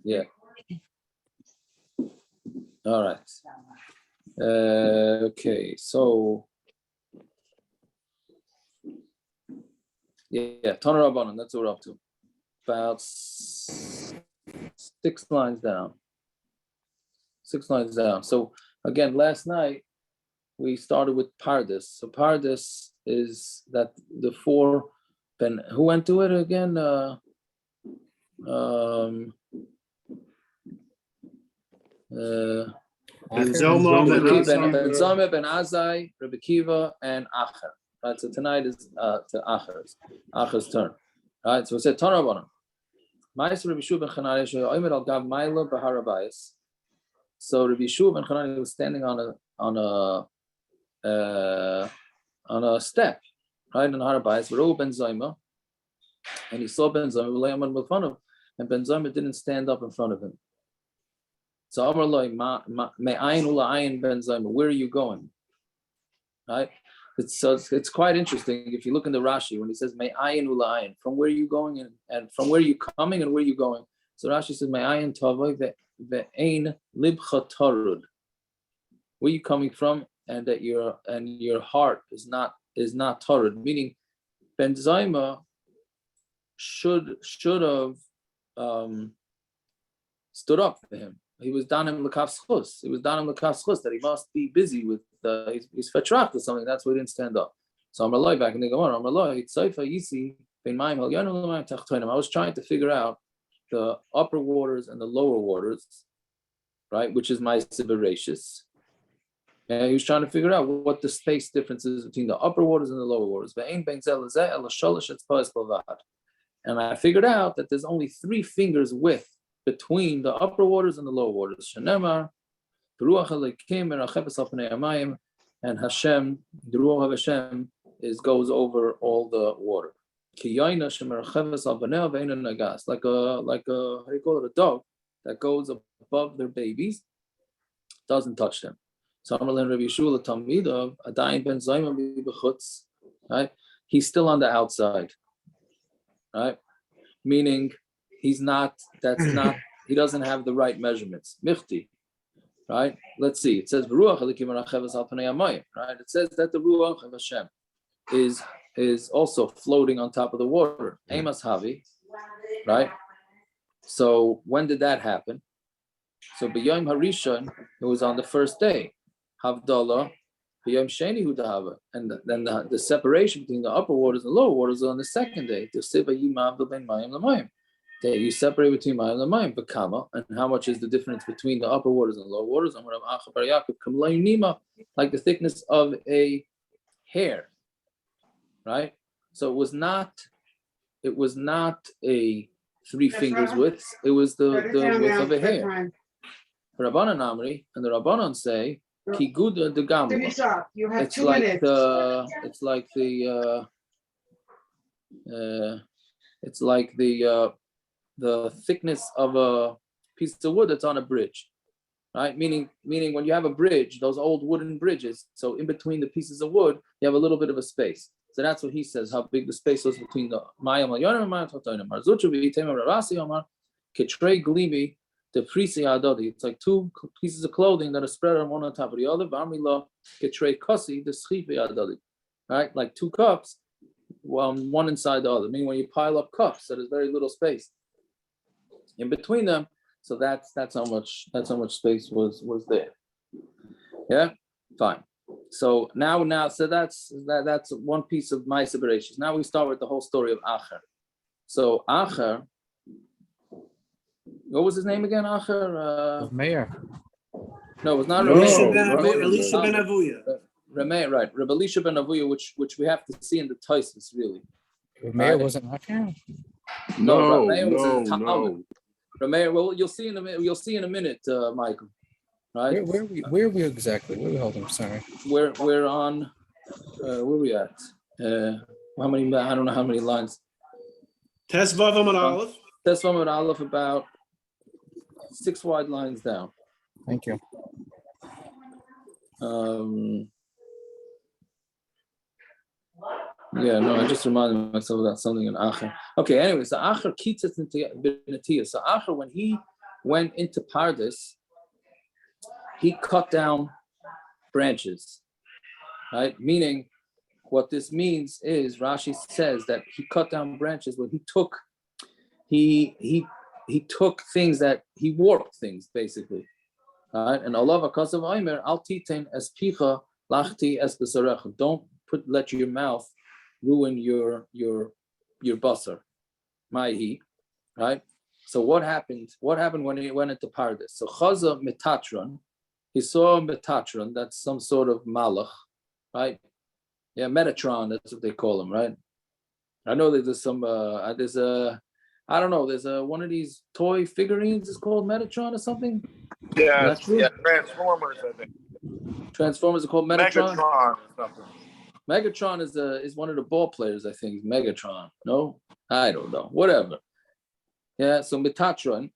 Yeah. All right. Okay, so yeah, Tana Rabbanan, that's what we're up to. About 6 lines down. 6 lines down. So again, last night we started with Pardes. So Pardes is that the 4. Then who went to it again? Ben Zoma, Ben Azai, Rebbi Akiva, and Acher. Right, so tonight is to Acher's turn. Right, so we said Tana Rabbanan. Ma'aser Rebbi Yeshua ben Chananya she'omer al gav Ma'ila b'Har Habayis. So Rebbi Yeshua ben Chananya was standing on a step, right, on Har Habayis. V'rohu ben Zoma, and he saw Ben Zoma v'lo in front of him, and Ben Zoma didn't stand up in front of him. So Amar Loi me'ayin ula'ayin Ben Zoma, where are you going? Right. It's quite interesting if you look in the Rashi when he says me'ayin ula'ayin, from where are you going and from where are you coming and where are you going. So Rashi says me'ayin tavoy ve'ein libcha tarud. Where are you coming from and that your heart is not tarud, meaning Ben Zoma should have stood up for him. He was danim l'kaf schus. He was danim l'kaf schus that he must be busy with he's fetracht or something. That's why he didn't stand up. So Amar Loi back in the Gemara, Amar Loi tzayfa yisi ben mayim al yanu l'mayim tachtonim. I was trying to figure out the upper waters and the lower waters, right? Which is my Sibiratius. And he was trying to figure out what the space difference is between the upper waters and the lower waters. And I figured out that there's only 3 fingers width between the upper waters and the lower waters. Shenemar, and Hashem, the Ruach of Hashem goes over all the water. Like a how do you call it, a dog that goes above their babies, doesn't touch them. So Rebbi Yeshua Talmidei Adayin ben Zoma b'chutz, right? He's still on the outside, right? Meaning he doesn't have the right measurements. Michti, right? Let's see. It says right? It says that the Ruach of Hashem is also floating on top of the water. Emas Havi, right? So when did that happen? So B'Yom Harishon, it was on the first day. Havdalah, B'Yom Sheni Hudahava, and then the separation between the upper waters and lower waters is on the second day. You separate between Mayim and Mayim, B'Kama, and how much is the difference between the upper waters and lower waters? Like the thickness of a hair, right? So it was not a 3 fingers width. It was the width of a hair. Rabbanan Amri, and the Rabbanan say, Kiguda de Gamla. It's like the thickness of a piece of wood that's on a bridge, right? Meaning when you have a bridge, those old wooden bridges, so in between the pieces of wood, you have a little bit of a space. So that's what he says, how big the space was between the Mayam al-Yonim and Mayam al-Totonim. Marzuchu v'yitem Rarasi Omar, Ketrei Glimi, the Prisi Adodi. It's like 2 pieces of clothing that are spread on one on top of the other. V'amila Ketrei Kasi, the Schifi Adodi. Right? Like 2 cups, one inside the other. Meaning when you pile up cups, so there's very little space in between them. So that's how much space was there. Yeah, fine. So now so that's one piece of my separations. Now we start with the whole story of Acher. So Acher, what was his name again? Acher? Meir. No, it was not Elisha ben Avuya. Remeir, right? Rebbe Elisha ben Avuya, which we have to see in the Taisus, really. Meir wasn't Acher. No, Remeir was a Talmud. Remeir, well, you'll see in a minute, Michael. Right? Where are we exactly? Where are we holding? Sorry. We're on. Where are we at? How many? I don't know how many lines. Tesvav Amud Aleph. Tesvav Amud Aleph, about 6 wide lines down. Thank you. Yeah, no, I just reminded myself about something in Acher. Okay, anyway, so Acher Kitzat B'Natiyah. So Acher, when he went into Pardes, he cut down branches, right? Meaning, what this means is Rashi says that he cut down branches when he took things that he warped things basically, right? And Allah v'kasav Omer al titain es picha lachti es besarecha. Don't let your mouth ruin your basar, ma'hi, right? So what happened? What happened when he went into Pardes? So chaza metatron, he saw Metatron. That's some sort of malach, right? Yeah, Metatron, that's what they call him, right? I know that there's some, I don't know, there's one of these toy figurines is called Metatron or something. Yeah, Transformers, I think. Transformers are called Metatron? Megatron or something. Megatron is one of the ball players, I think. Megatron, no? I don't know, whatever. Yeah, so Metatron,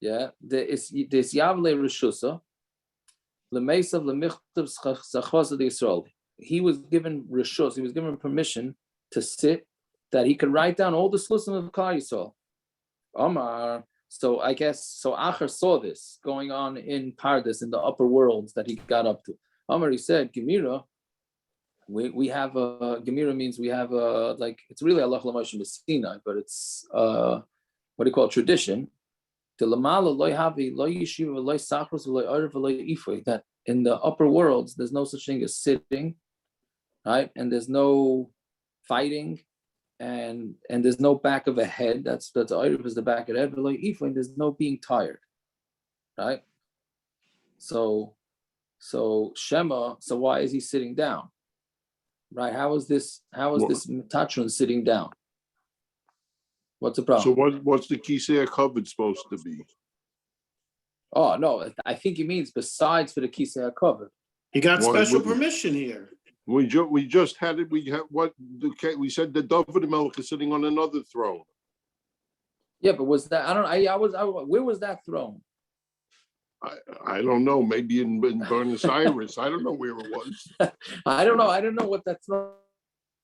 yeah, there's Yavle Rishusa, Lemesav Lemichtav Zachvasa de Yisrael. He was given reshus, he was given permission to sit, that he could write down all the slusim of Klal Yisrael. Omar, so I guess, so Acher saw this going on in Pardes, in the upper worlds that he got up to. Omar, he said, Gemira, we have a, Gemira means we have a, like, it's really Allah L'Moshe Sinai, but it's, what do you call it, tradition. That in the upper worlds, there's no such thing as sitting, right? And there's no fighting, and there's no back of a head. That's Erev is the back of the head. And there's no being tired, right? So Shema. So why is he sitting down, right? How is this Metatron sitting down? What's the problem? So what's the Kisei HaKavod supposed to be? Oh no, I think he means besides for the Kisei HaKavod. He got special permission here. We just had it. We said that David Melech is sitting on another throne. Yeah, but was that, where was that throne? I don't know. Maybe in Buenos Aires. I don't know where it was. I don't know. I don't know what that throne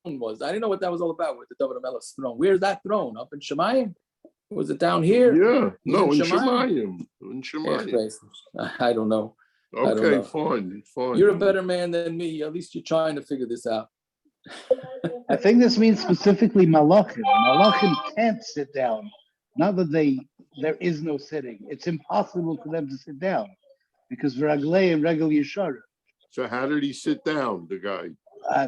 was. I didn't know what that was all about with the David Melech's throne. Where's that throne? Up in Shemayim? Was it down here? Yeah, no, in Shemayim. In Shemayim. I don't know. Okay, fine. You're a better man than me. At least you're trying to figure this out. I think this means specifically malachim. Malachim can't sit down. Not that there is no sitting. It's impossible for them to sit down because v'raglei and regel yeshara. So how did he sit down, the guy?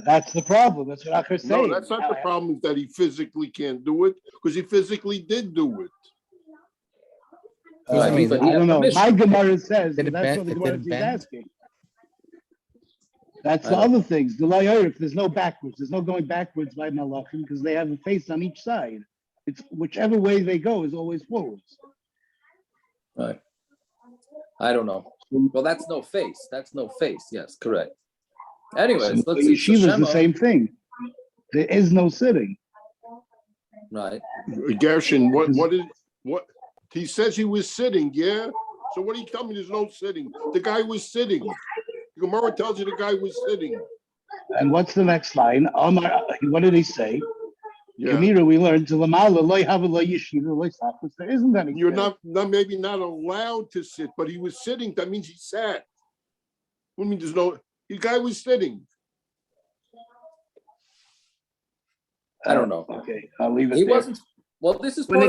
That's the problem. That's what Acher saying. No, that's not the problem. Is that he physically can't do it, because he physically did do it. I don't know. My Gemara says that's what the Gemara is asking. That's the other things. The Layarif, there's no backwards. There's no going backwards by Malachim because they have a face on each side. It's whichever way they go is always forwards. Right. I don't know. Well, that's no face. That's no face. Yes, correct. Anyways, let's see. Yeshiva is the same thing. There is no sitting. Right. Gershon, what he says he was sitting, yeah? So what do you tell me there's no sitting? The guy was sitting. The Gemara tells you the guy was sitting. And what's the next line? What did he say? Yeah. Gemira, we learned to Lamala, loy have a loy yeshiva, loy sachos. There isn't any. You're not maybe not allowed to sit, but he was sitting. That means he sat. What do you mean there's no? The guy was sitting. I don't know. Okay, I'll leave it. He there. wasn't. Well, this is When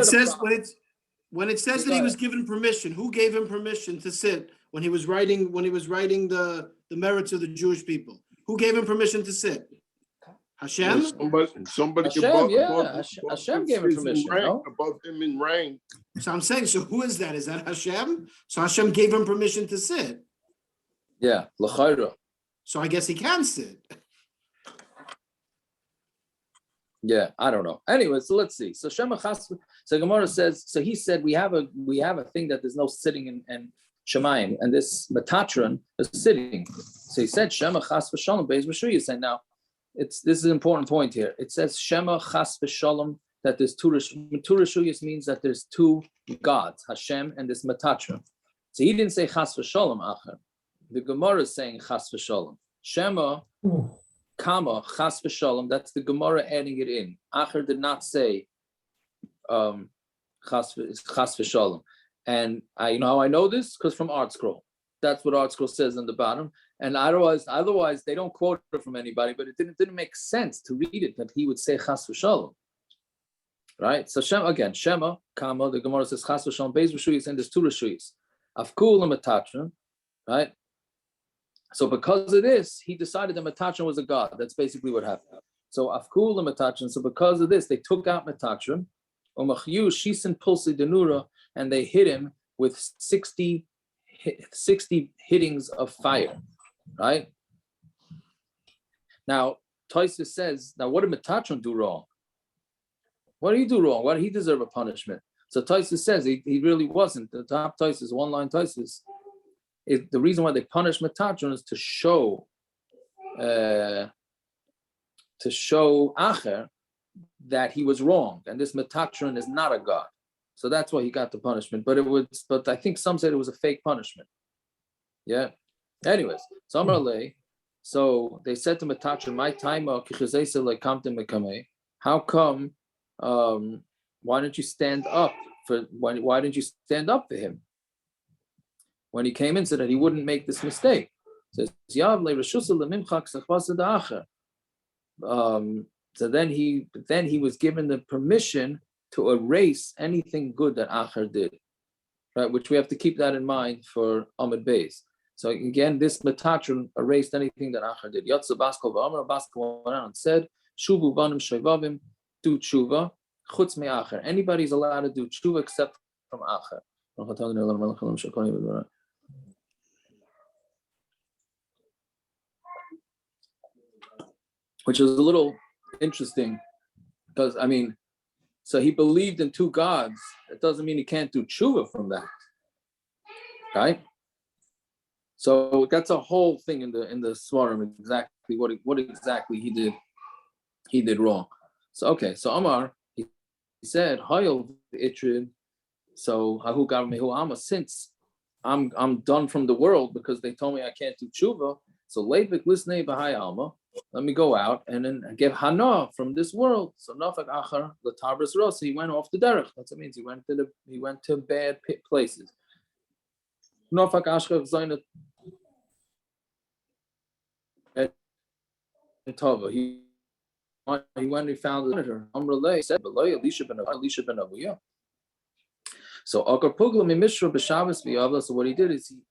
it says that he was given permission, who gave him permission to sit when he was writing the merits of the Jewish people? Who gave him permission to sit? Hashem? Somebody Hashem, above Hashem gave him permission. No? Above him in rank. So I'm saying, so who is that? Is that Hashem? So Hashem gave him permission to sit. Yeah, l'chayra. So I guess he can sit. Yeah, I don't know. Anyway, so let's see. So Shema Chas. So Gemara says. So he said we have a thing that there's no sitting in Shemayim, and this Metatron is sitting. So he said Shema Chas v'Shalom Beis B'Shu. You say now, this is an important point here. It says Shema Chas v'Shalom, that there's two Rishuyas means that there's two gods, Hashem and this Metatron. So he didn't say Chas v'Shalom Acher. The Gemara is saying Chas v'Shalom. Shema Kama Chas v'Shalom. That's the Gemara adding it in. Acher did not say Chas v'Shalom. And I, how I know this? Because from Art Scroll. That's what Art Scroll says on the bottom. And otherwise they don't quote it from anybody, but it didn't make sense to read it that he would say Chas v'Shalom. Right? So Shema, Kama, the Gemara says Chas v'Shalom, Beis Rishuyis, and there's two Rishuyis. Afkul and Metatron, right? So because of this, he decided that Metatron was a god. That's basically what happened. So Afkul and Metatron, so because of this, they took out Metatron, Omachyu, Shisin Pulsi Denura, and they hit him with 60 hittings of fire, right? Now, Tosfos says, now what did Metatron do wrong? What did he do wrong? Why did he deserve a punishment? So Tosfos says he really wasn't. The top Tosfos, one-line Tosfos, the reason why they punished Metatron is to show Acher that he was wrong, and this Metatron is not a god. So that's why he got the punishment. But I think some said it was a fake punishment. Yeah. Anyways, so they said to Metatron, my time, how come? Why didn't you stand up why didn't you stand up for him when he came in so that he wouldn't make this mistake? Says so then he was given the permission to erase anything good that Acher did, right? Which we have to keep that in mind for Amud Beis. So again, this Metatron erased anything that Acher did. Yotze Baskal v'Amar, Baskal went out and said, Shuvu banim shevavim, do tshuva, chutz me'acher. Anybody's allowed to do tshuva except from Acher. Which is a little interesting because, so he believed in two gods. It doesn't mean he can't do tshuva from that, right? So that's a whole thing in the Svarim, exactly what exactly he did wrong. So okay, so Amar he said Hayol Itrid. So Hahu Gar Mehu Ama, since I'm done from the world because they told me I can't do tshuva. So Leivik Lisnei B'Hai Alma. Let me go out and then give Hana from this world. So Nafak Achar Latarbas Ros, he went off the derech. That's what it means. He went to bad places. Nafak Ashar Zainat Tova. He went and he found her. Amrulay said, Elisha ben Avuya. So Akar Pugla Mimishra B'Shabbos V'Yavla. So what he did is he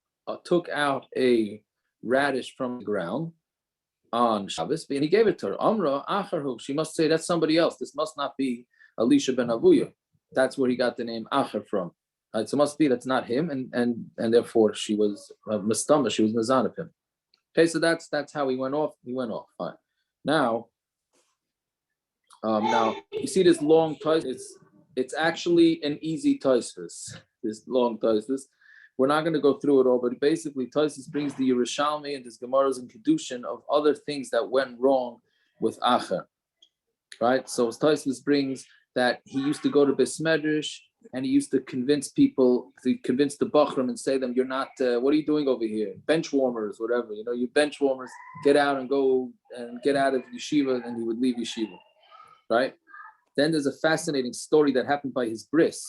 took out a radish from the ground on Shabbos, and he gave it to her. Amra Acharhu. She must say that's somebody else. This must not be Elisha ben Avuya. That's where he got the name Acher from. So it must be that's not him, and therefore she was mistama. She was nazan of him. Okay, so that's how he went off. He went off. Fine. Now you see this long Tosfos. It's actually an easy Tosfos. This long Tosfos. We're not going to go through it all, but basically Tosfos brings the Yerushalmi and his Gemaras and Kedushin of other things that went wrong with Acher, right? So Tosfos brings that he used to go to Beis Medrash and he used to convince people, to convince the Bachram and say to them, you're not, what are you doing over here? Bench warmers, whatever, you bench warmers, get out and go and get out of yeshiva, and he would leave yeshiva, right? Then there's a fascinating story that happened by his bris.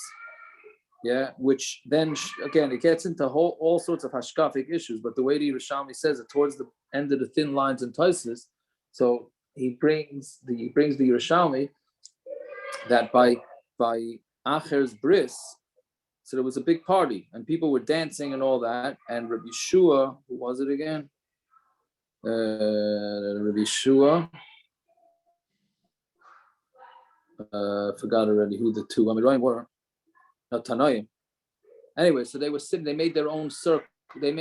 Yeah, which then again it gets into all sorts of hashkafic issues. But the way the Yerushalmi says it towards the end of the thin lines and Tosfos, so he brings the Yerushalmi that by Acher's bris, so there was a big party and people were dancing and all that. And Rabbi Shua, who was it again? Rabbi Shua. Forgot already who the two. Were. No, Tanoim. Anyway, so they were sitting. They made their own circle. They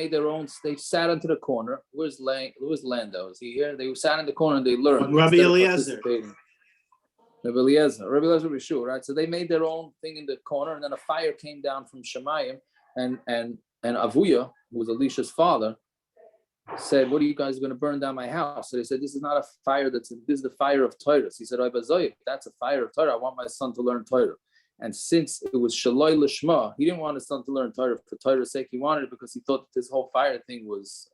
sat into the corner. Where's Lando? Is he here? They sat in the corner and they learned. Rabbi Eliezer. Rabbi Eliezer, Rabbi Shua, right? So they made their own thing in the corner, and then a fire came down from Shemayim, and Avuya, who was Elisha's father, said, "What are you guys going to burn down my house?" So they said, "This is not a fire. This is the fire of Torah." He said, "That's a fire of Torah. I want my son to learn Torah." And since it was Shaloi Lishma, he didn't want his son to learn Torah for Torah's sake. He wanted it because he thought that this whole fire thing was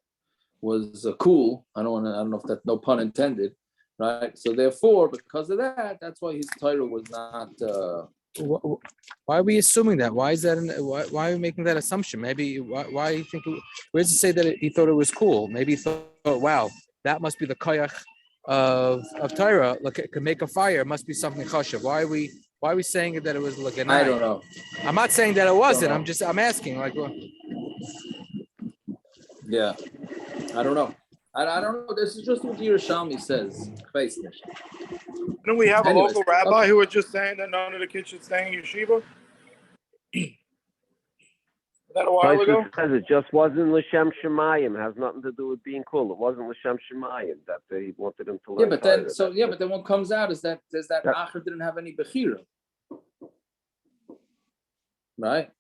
cool. I don't know if that's no pun intended, right? So therefore, because of that, that's why his Torah was not Why are we assuming that? Why is that? Why are we making that assumption? Maybe why do you think? Where does it say that he thought it was cool? Maybe he thought, wow, that must be the koyach of Torah. Look, it can make a fire. It must be something chashav. Why are we saying that it was laganai? I don't know. I'm not saying that it wasn't. I'm asking. Like, Yeah, I don't know. I don't know. This is just what Yerushalmi says. Didn't we have a Anyways, local rabbi who was just saying that none of the kids should stay in yeshiva? Was that a while ago? Says it just wasn't l'shem shemayim. Has nothing to do with being cool. It wasn't l'shem shemayim that they wanted him to learn. Yeah, but then what comes out is that Acher didn't have any bechira, right?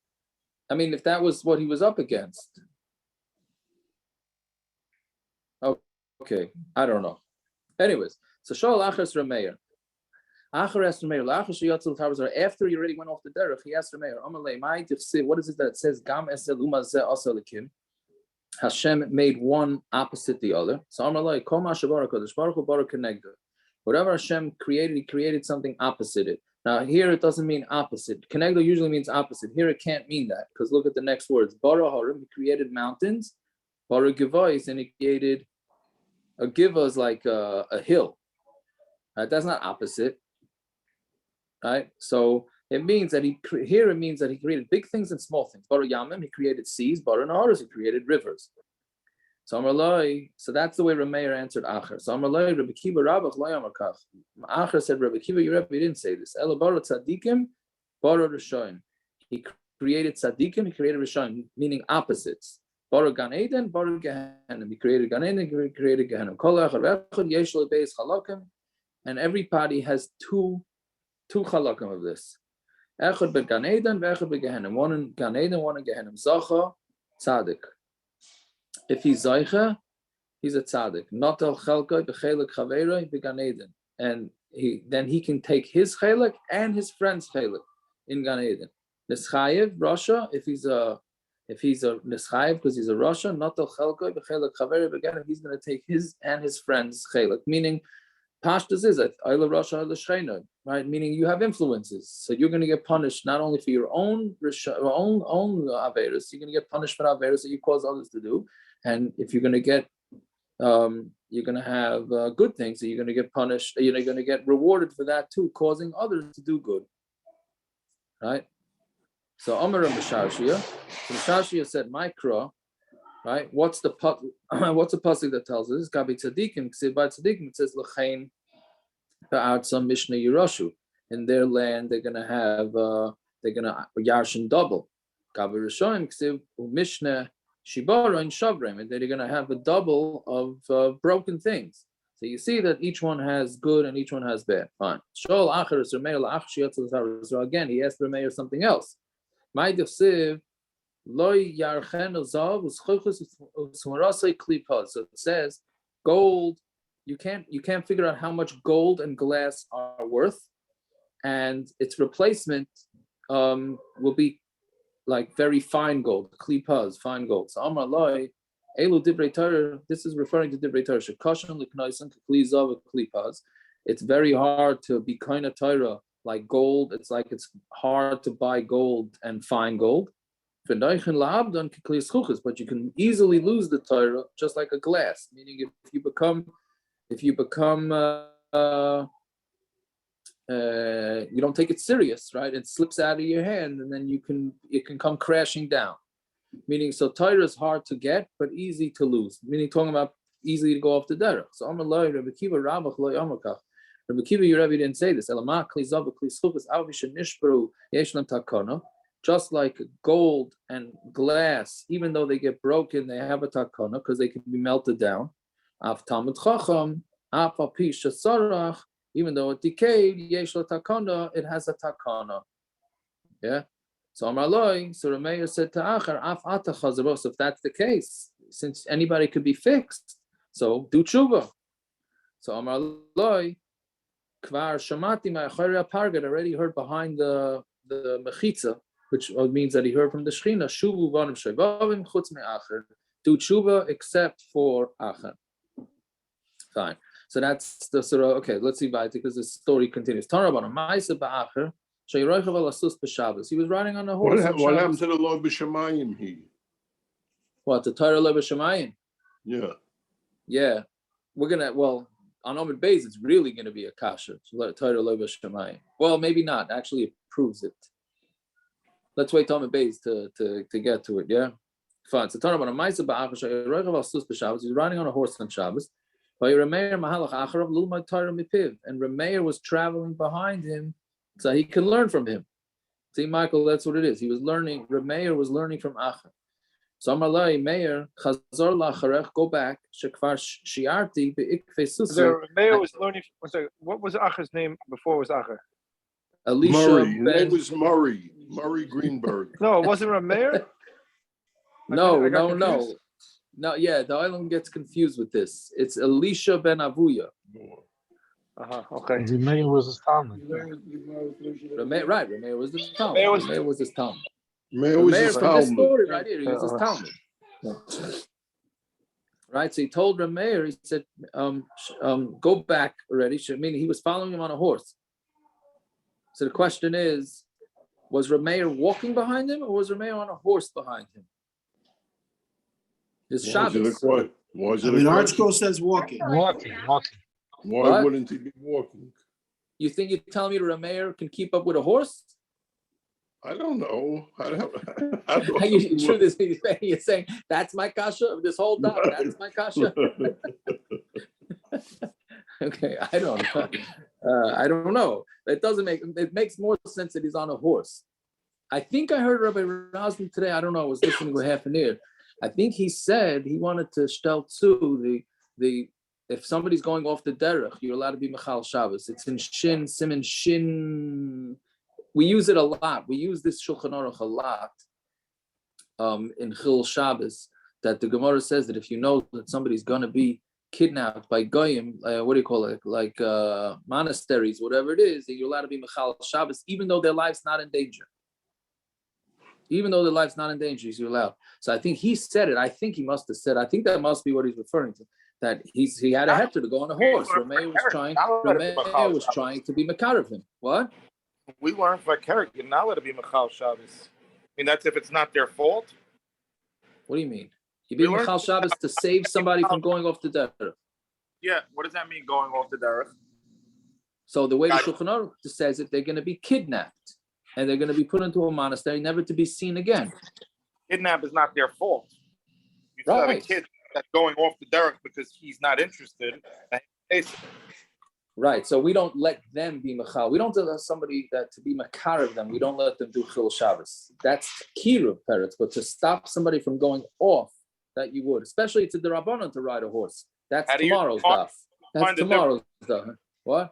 I mean, if that was what he was up against. Okay, I don't know. Anyways, so Shol Achas Rameir. Acher asked Rameir, after he already went off the derech, he asked Rameir, what is it that says Gam Esel Umazeh Asalikim? Hashem made one opposite the other. So Amalei, Kol Mashabarak Kodesh Baruch Hu Baruch Kenegdo. Whatever Hashem created, he created something opposite it. Now here it doesn't mean opposite. Kenegdo usually means opposite. Here it can't mean that, because look at the next words. Bara Harim, he created mountains. Bara Givais, and he created a giva is like a hill. Right? That's not opposite. Right? So it means that it means that he created big things and small things. Bara Yamim, he created seas. Bara Naharos, he created rivers. So that's the way Rameir answered Acher. So Amalai, Rebbi Kiva Rabach Layam Akach. Acher said, Rebbi Kiva, your Rebbe didn't say this. Ela Bara Tzadikim, Bara Rishonim. He created Tzadikim, he created Rishonim, meaning opposites. Bara Gan Eden, Bara Gehenim. He created Gan Eden, he created Gehenim. Kol echad v'echad yesh lo beis chalakim, and every party has two chalakim of this. Echad be Gan Eden, v'echad be Gehenim. One in Gan Eden, one in Gehenim. Zacha, Tzadik. If he's Zaycha, he's a Tzadik. Not al Chelkoi b'chelik chaveroi be Gan Eden, and then he can take his chelik and his friend's chelik in Gan Eden. Nischayev, Rasha, if he's a Nischayev because he's a Rasha, not al Chelkoi b'chelik chaveroi be Gan Eden, he's going to take his and his friend's chelik. Meaning, Pashtas is it, Ayla Rasha, Ayla Shreina, right? Meaning you have influences, so you're going to get punished not only for your own averos, you're going to get punished for averos that you cause others to do, and if you're going to get, you're going to have good things, so you're going to get punished. You're going to get rewarded for that too, causing others to do good, right? So Amar Mishashia, Mishashia said, "Mikra." Right? What's the pasuk that tells us? Gabi tzadikim. By tzadikim it says l'chein ba'artzam mishnah yirashu. In their land, they're gonna yarshin double. Gabi rishonim ksiv mishnah shibara and shavrim, and they're gonna have a double of broken things. So you see that each one has good and each one has bad. Fine. Shol acher is Rameir la'ach. So again, he asked Rameir something else. My desiv. So it says gold, you can't figure out how much gold and glass are worth, and its replacement will be like very fine gold, klipaz, fine gold. So Amar Loi, Elu Divrei Torah, this is referring to Divrei Torah. Shekashan liknoisen klizav klipaz. It's very hard to be kind of Torah like gold. It's like it's hard to buy gold and fine gold. But you can easily lose the Torah just like a glass. Meaning, if you become, you don't take it serious, right? It slips out of your hand, and then it can come crashing down. Meaning, so Torah is hard to get, but easy to lose. Meaning, talking about easy to go off the derech. So Amalai Rebbi Kiva Rabach Lo Yamakach. Rebbi Kiva, your Rebbe didn't say this. Elamah Kli Zav Kli Schukas Avisha Nishbru Yeshlam Takana. Just like gold and glass, even though they get broken, they have a takana because they can be melted down. Af Talmidei Chachamim, af apisha sarach, even though it decayed, yesh la takana, it has a takana. Yeah. So Amar Loi, so Rameir said to Acher, af ata chazaros. If that's the case, since anybody could be fixed, so do tshuva. So Amar Loi, kvar shamati ma'achari apargad, already heard behind the mechitza, which means that he heard from the Shechina, Shuvu vanim shevavim chutz me'acher, do tshuva except for Acher. Fine. So that's the sort of, okay, let's see, because the story continues. Tanraban, Ma'aseh ba'acher, He was riding on a What, horse. what happened to the Lo B'Shamayim here? What, the Torah Lo B'Shamayim? Yeah. Yeah. We're gonna, well, on Amud Beis, it's really gonna be a kasha. Torah Lo B'Shamayim. Well, maybe not. Actually, it proves it. Let's wait till Amud Beis to get to it. Yeah. Fine. So Torah about a Ma'aseh ba'achar. He's riding on a horse on Shabbos. And Remeir was traveling behind him so he can learn from him. See, Michael, that's what it is. He was learning, Remeir was learning from Achar. So Amalai, Meir, Chazor lacharech, go back, Shekvar Shiarti, Be'ikfe Susur. Meir was learning, what was Achar's name before it was Achar? Elisha Murray. His ben, name was Murray. Murray Greenberg. No, it wasn't Remeir? No, I got no, no. confused. No, yeah, the island gets confused with this. It's Elisha ben Avuya. Okay. Remeir was his Talmud. Remeir, right, Remeir was the Talmud. Remeir was- Remeir was his Talmud. Meir was Remeir his from this Talmud. story right here, he was his Talmud. Right, so he told Remeir, he said, go back already, meaning he was following him on a horse. So the question is, was Remeir walking behind him or was Remeir on a horse behind him? It's Shabbos. Was I it mean, a Art question? Scroll says walking. Walking. Why What? wouldn't he be walking? You think you're telling me the Remeir can keep up with a horse? I don't know. I don't You're saying, that's my kasha of this whole dog, that's my kasha? Okay, I don't know. I don't know. It makes more sense that he's on a horse. I think I heard Rabbi Rosman today, I don't know, I was listening with half an ear. I think he said he wanted to shtel too the if somebody's going off the derech, you're allowed to be Mechal Shabbos. It's in Shin, Siman Shin. We use it a lot. We use this Shulchan Aruch a lot in Chil Shabbos, that the Gemara says that if you know that somebody's going to be kidnapped by Goyim, what do you call it, like monasteries, whatever it is, that you're allowed to be Mechal Shabbos, even though their life's not in danger. Even though their life's not in danger, you're allowed. So I think he said it. I think he must have said, I think that must be what he's referring to. That he had a heter to go on a horse. Remeir was trying to be Makar of him. What? We learn for Kerek, you're not allowed to be Mechal Shabbos. I mean, that's if it's not their fault. What do you mean? You be Mechal Shabbos to save somebody from going off the derech. Yeah, what does that mean, going off the derech? So the way the Shulchan Aruch says it, they're going to be kidnapped and they're going to be put into a monastery, never to be seen again. Kidnap is not their fault. You still have a kid that's going off the derech because he's not interested. Right. So we don't let them be Mechal. We don't allow somebody that to be Makar of them. We don't let them do Chil Shabbos. That's Kiruv Peretz. But to stop somebody from going off, that you would. Especially it's a Derabanan to ride a horse. That's tomorrow's daf. That's tomorrow's daf. What?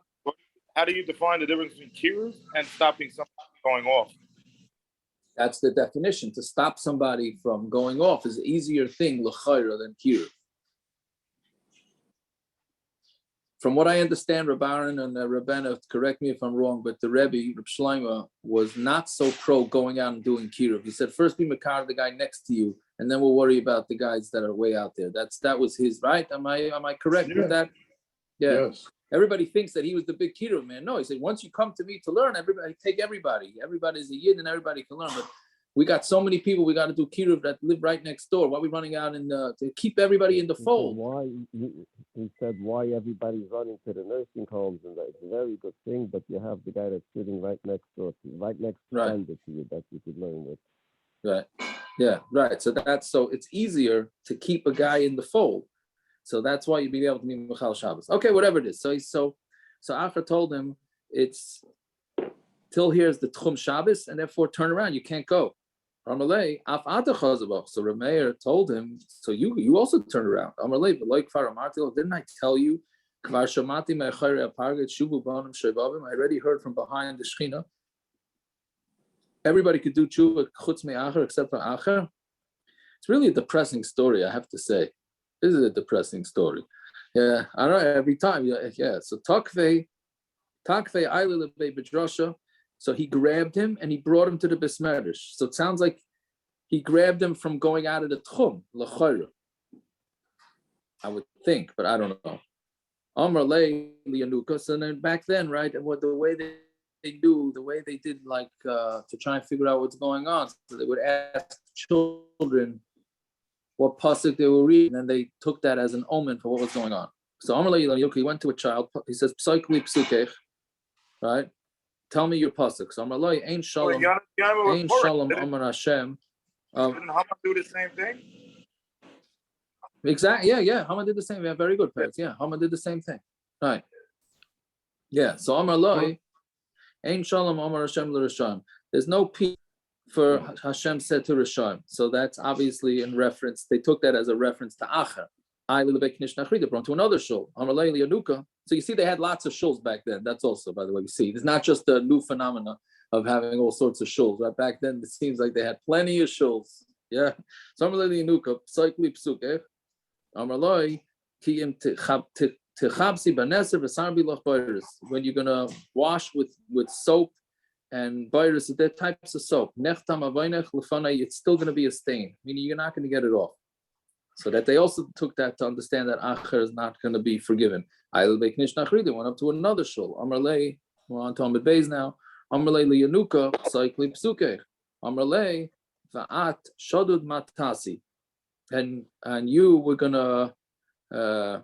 How do you define the difference between Kiruv and stopping somebody going off? That's the definition. To stop somebody from going off is an easier thing, l'chayra, than Kiruv. From what I understand, Reb Aaron and Rebbeinu, correct me if I'm wrong, but the Rebbi, Reb Shlomo, was not so pro going out and doing Kiruv. He said, first be Makar, the guy next to you, and then we'll worry about the guys that are way out there. That was his, right? Am I correct with that? Yeah. Yes. Everybody thinks that he was the big Kiruv man. No, he said, once you come to me to learn, everybody take everybody. Everybody's a Yid and everybody can learn. But we got so many people we got to do Kiruv that live right next door. Why are we running out and to keep everybody in the fold? He said why everybody's running to the nursing homes, and that's a very good thing, but you have the guy that's sitting right next door, right next to you that you could learn with. Right. Yeah, right. So it's easier to keep a guy in the fold. So that's why you'd be able to be Mechal Shabbos. Okay, whatever it is. So Achar told him it's till here's the Tchum Shabbos, and therefore turn around. You can't go. Amalei, Af Ata Chazavach. So Remeir told him, so you also turn around. Amalei, but like Faramartil, didn't I tell you? Kvar Shamati Me'achare Aparget Shuvu Banim Shevavim. I already heard from behind the Shechina. Everybody could do tshuva chutz me'achar except for Achar. It's really a depressing story, I have to say. This is a depressing story. Yeah, I don't know, every time. Yeah. So Takvei Aile Lebe B'drasha. So he grabbed him and he brought him to the Besmerish. So it sounds like he grabbed him from going out of the Tchum, L'chayra. I would think, but I don't know. Amar Le Lianukas, and then back then, right? And what the way do, the way they did, like to try and figure out what's going on. So they would ask children what pasuk they were reading, and they took that as an omen for what was going on. So he went to a child. He says, "Psukech, right? Tell me your pasuk." So Amalai, Ein Shalom, Ein Shalom, Amar Hashem. Didn't Haman do the same thing? Exactly. Yeah. Haman did the same. Yeah, very good, parents. Yeah, Haman did the same thing. Right. Yeah. So Amar Loi, Ein Shalom, Amar Hashem l'Rishayim. There's no peace for Hashem said to Rishayim. So that's obviously in reference. They took that as a reference to Acher. I will be Knishna brought to another shul. Amar Loi li'Yanuka. So you see, they had lots of shuls back then. That's also, by the way, you see, it's not just a new phenomena of having all sorts of shuls. Right back then, it seems like they had plenty of shuls. Yeah. So Amar Loi li'Yanuka, Psychli Psukeh. Amaloi ki im techabsi baneser v'sarbi loch virus. When you're gonna wash with soap and virus, there types of soap. Nechtam avaynech lefanai, it's still gonna be a stain, meaning you're not gonna get it off. So that they also took that to understand that Acher is not gonna be forgiven. I'll make nishnachri. They went up to another shul. Amarlei, we're on Talmidei now. Amarlei liyanuka cycli psuke. Amarlei va'at shadud matasi. And you were gonna shadud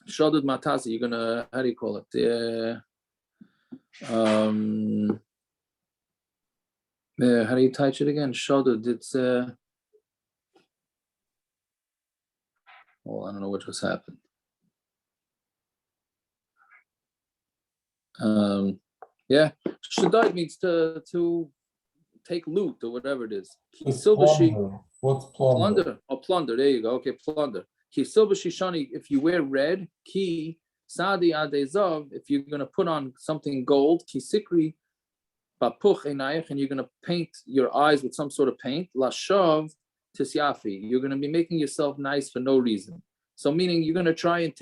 matasi. You're gonna, how do you call it? How do you touch it again? Shadud. It's well, I don't know what just happened. Yeah, shadud means to take loot or whatever it is. What's plunder? Plunder. Oh, plunder. There you go. Okay, plunder. Ki silver shishani. If you wear red, ki sadi adezav. If you're gonna put on something gold, ki sikri bapuch enayich, and you're gonna paint your eyes with some sort of paint. Lashav tisyafi. You're gonna be making yourself nice for no reason. So meaning you're gonna try and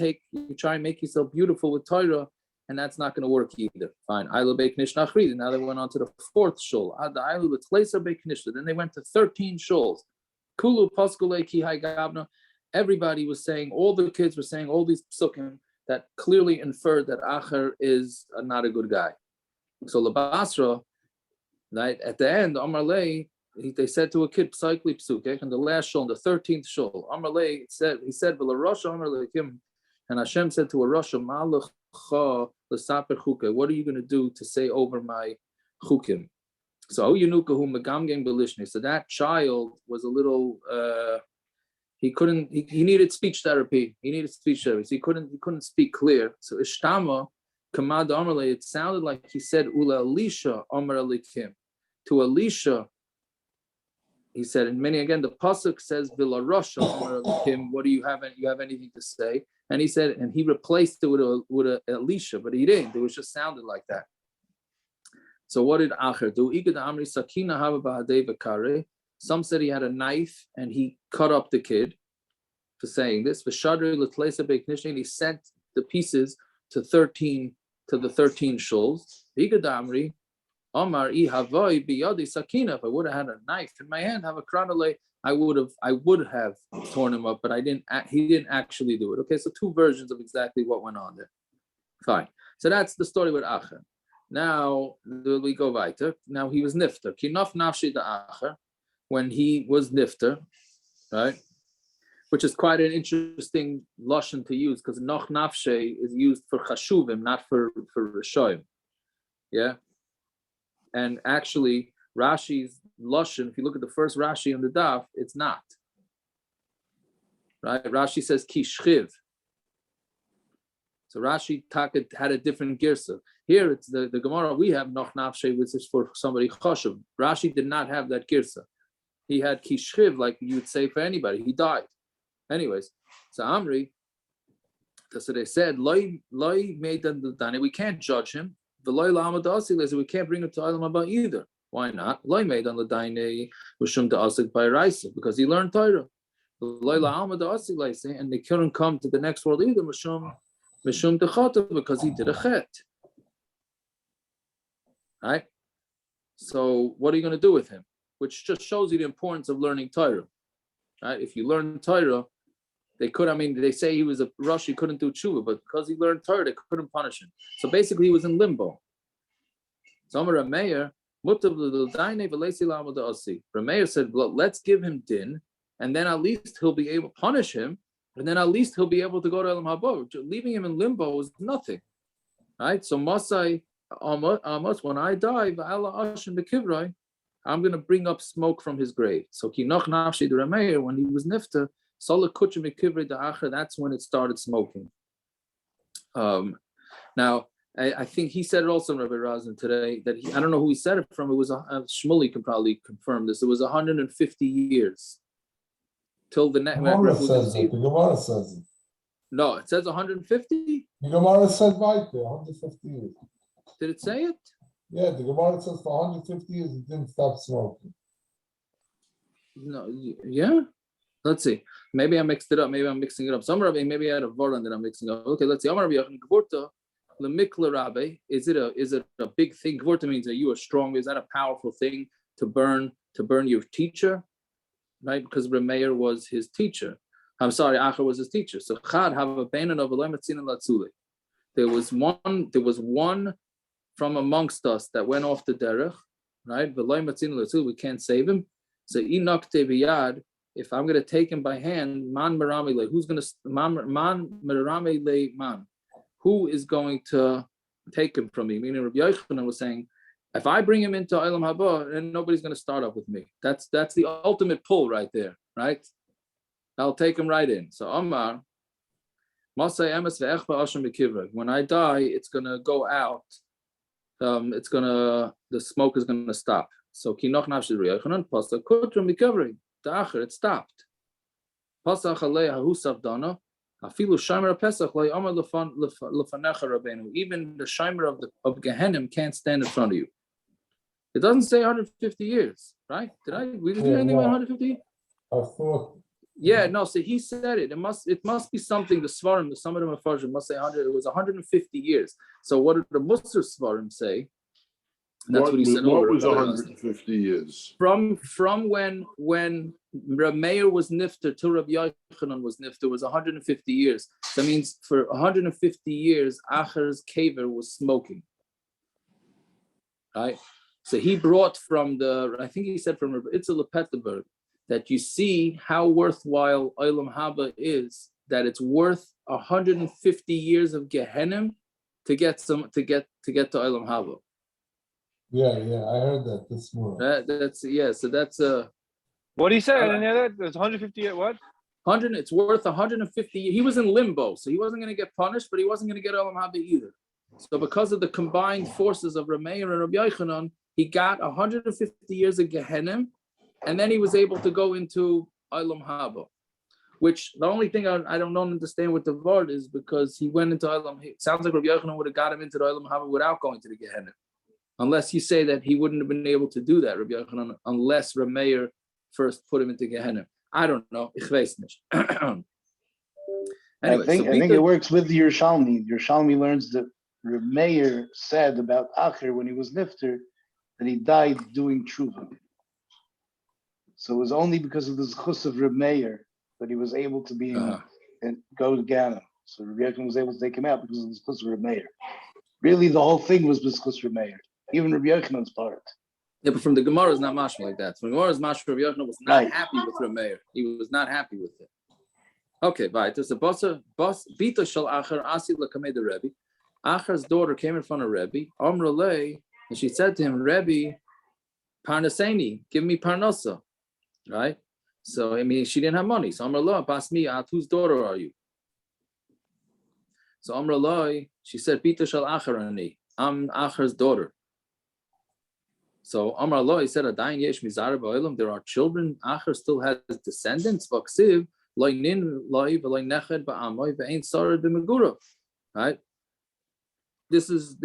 make yourself beautiful with Torah, and that's not gonna work either. Fine. Now they went on to the fourth shul. Then they went to 13 shuls. Kulu paskule ki gabna. Everybody was saying, all the kids were saying all these psukim that clearly inferred that Acher is not a good guy. So Labasra, right, at the end, Amar Lei, they said to a kid, Psychli psukek, and the last shul, the 13th shul, Amar Lei he said, Amar Leikim, and Hashem said to a Rasha, Malach l'saper chuke. What are you going to do to say over my chukim? So so that child was a little he needed speech therapy. So he couldn't speak clear. So Ishtama Kamad Amarle, it sounded like he said Ula Elisha Amar Alikim. To Elisha, he said, and many again, the pasuk says Vila Rasha Amar Alikim, what do you have anything to say? And he said, and he replaced it with a Elisha, but he didn't. It was just sounded like that. So what did Acher do? Some said he had a knife and he cut up the kid for saying this. And he sent the pieces to the 13 shuls. If I would have had a knife in my hand, have a kranale, I would have torn him up, but he didn't actually do it. Okay, so two versions of exactly what went on there. Fine. So that's the story with Acher. Now we go weiter. Now he was nifter. Kinaf nafshi da Acher, when he was nifter, right? Which is quite an interesting lashon to use, because noch nafshe is used for chashuvim, not for rishoyim. Yeah, and actually Rashi's lashon, if you look at the first Rashi on the daf, it's not. Right? Rashi says ki shchiv. So Rashi had a different girsa. Here it's the Gemara we have noch nafshe, which is for somebody chashuv. Rashi did not have that girsa. He had ki shchiv, like you would say for anybody. He died. Anyways, so Amri, so they said, Loi made the we can't judge him. The Loi Lama Dasi, we can't bring him to Ilam about either. Why not? Loi made on the Dane Ushum Da'asik by Raisa, because he learned Torah. Loi Lama Dasi, and they couldn't come to the next world either, Mishum Dechata, because he did a chet. Right? So what are you going to do with him? Which just shows you the importance of learning Torah. Right? If you learn Torah, they say he was a rush, he couldn't do tshuva, but because he learned Torah, they couldn't punish him. So basically he was in limbo. So Amar meir, Meir said, well, let's give him din, and then at least he'll be able to punish him, and then at least he'll be able to go to Elam Haba. Leaving him in limbo is nothing. Right? So Masai Amos, when I die, I'm going to bring up smoke from his grave. So Kinoch Nafshi the Meir, when he was nifta, that's when it started smoking. Now, I think he said it also, Rabbi Razin, today, that I don't know who he said it from. It was Shmuley can probably confirm this. It was 150 years till the next. The Gemara says it. No, it says 150. The Gemara said right there, 150 years. Did it say it? Yeah, the Gemara says for 150 years it didn't stop smoking. No, yeah. Let's see. Maybe I mixed it up. Maybe I'm mixing it up. Maybe I had a voran that I'm mixing up. Okay, let's see. Is it a big thing? Gvorta means that you are strong. Is that a powerful thing to burn your teacher? Right? Because Meir was his teacher. I'm sorry, Acher was his teacher. So Chad have a bainan of latzule. There was one from amongst us that went off the derech, right? We can't save him. So Enoch Teviyad, if I'm going to take him by hand, man meramile, who's going to man meramile man? Who is going to take him from me? Meaning Rabbi Yochanan was saying, if I bring him into Olam Haba, then nobody's going to start up with me. That's the ultimate pull right there, right? I'll take him right in. So Amar, when I die, it's going to go out. The smoke is going to stop. So Kinoch Nafshi Yochanan, Pasach Kutrum Mikavri, Da'acher, it stopped. Pasach Alei Hahusaf Dana, Afilu Shimer Pesach, Lay Amar Lefanecha Rabbeinu. Even the Shimer of Gehenim can't stand in front of you. It doesn't say 150 years, right? We didn't hear anything about 150? I thought. Yeah, no, so he said it. It must be something, the Svarim, some of them Mepharshim must say 100, it was 150 years. So what did the Musar Svarim say? And that's what he said. What was 150 years? From when Meir was nifter till Rabbi Yochanan was nifter was 150 years. That means for 150 years, Acher's kaver was smoking. Right? So he brought from I think he said from Itzel Petterberg, that you see how worthwhile Olam Haba is, that it's worth 150 years of Gehenim to get to Olam Haba. Yeah, I heard that this morning. So that's what did he say? I didn't hear that. There's 150 at what? 100. It's worth 150. He was in limbo, so he wasn't going to get punished, but he wasn't going to get Olam Haba either. So because of the combined forces of Meir and Rabbi Yochanan, he got 150 years of Gehenim, and then he was able to go into Olam Haba, which the only thing I don't understand with the Vard is because he went into Olam. It sounds like Rabbi Yochanan would have got him into the Olam Haba without going to the Gehenim. Unless you say that he wouldn't have been able to do that, Rabbi Yochanan, unless Meir first put him into Gehenna. I don't know. Ich weiß nicht. Anyway, I think it works with Yerushalmi. Yerushalmi learns that Meir said about Acher when he was nifter that he died doing tshuva. So it was only because of the zchus of Meir that he was able to be and go to Ghana. So Rabbi Yochanan was able to take him out because of the zchus of Meir. Really, the whole thing was zchus of Meir. Even Rabbi Yochanan's part. Yeah, but from the Gemara is not mashma like that. From the Gemara's mashma, Rabbi Yochanan was not happy with Meir. He was not happy with it. Okay, bye. There's a bita shel Acher asi l'kamei the Rebbi. Acher's daughter came in front of Rebbi. Amrulei, and she said to him, Rebbi, parnaseni, give me parnasa, right? So she didn't have money. So Amrullah, bas miyat, whose daughter are you? So Amrullah, she said, bita shel Acher ani, I'm Acher's daughter. So Amar Allah, he said, Adayin yesh mizar ba'olam, there are children. Acher still has descendants. V'ksiv loy nin loy v'loy neched ba'amoy v'ein sarar b'megura. Right? This is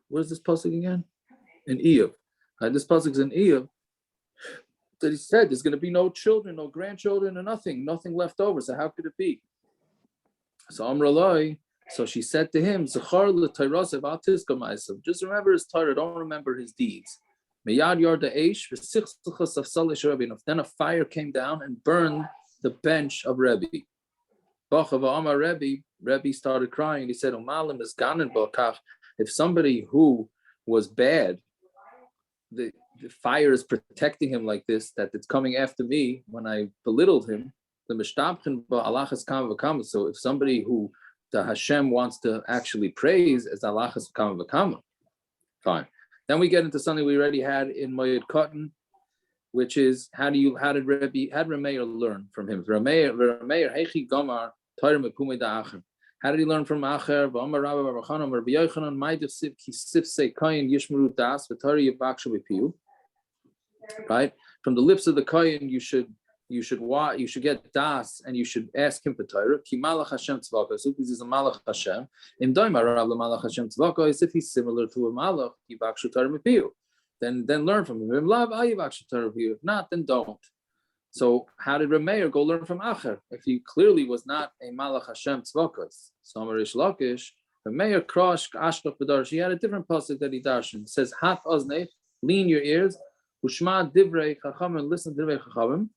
what is this pasuk again? In Eov. Right? This pasuk is in Eov. That he said there's going to be no children, no grandchildren, and nothing left over. So how could it be? So Amar Allah. So she said to him, just remember his Torah, don't remember his deeds. Then a fire came down and burned the bench of Rebbi. Rebbi started crying. He said, If somebody who was bad, the fire is protecting him like this, that it's coming after me when I belittled him. The mishtabchin ba'alachas kama v'kama. So if somebody who the Hashem wants to actually praise as alachas kama v'kama, fine. Then we get into something we already had in Moed Katan, which is how did Meir learn from him? Meir heichi gamar Torah mepumei da'acher. How did he learn from Acher? V'amar Rabbi Baruchanan Rabbi Yochanan Ma'idich Siv Ki Sifsei Kayin Yishmeru Das V'Torah Yivakshu B'Piyu. Right, from the lips of the Kayin, you should get das, and you should ask him for Torah. Ki Malach Hashem Tzvaka. So this is a Malach Hashem. In Doimar Rav Malach Hashem Tzvaka is if he's similar to a Malach Yivakshu Torah B'Piyu. Then learn from him. If not, then don't. So how did Meir go learn from Acher? If he clearly was not a Malach Hashem Tzvakas, Samarish Lakish, Meir Krosh Ashkaf B'Darsh, he had a different pasuk that he darshan. It says, Hat Oznei, lean your ears, Ushma Divrei Chachamim, listen to Divrei Chachamim,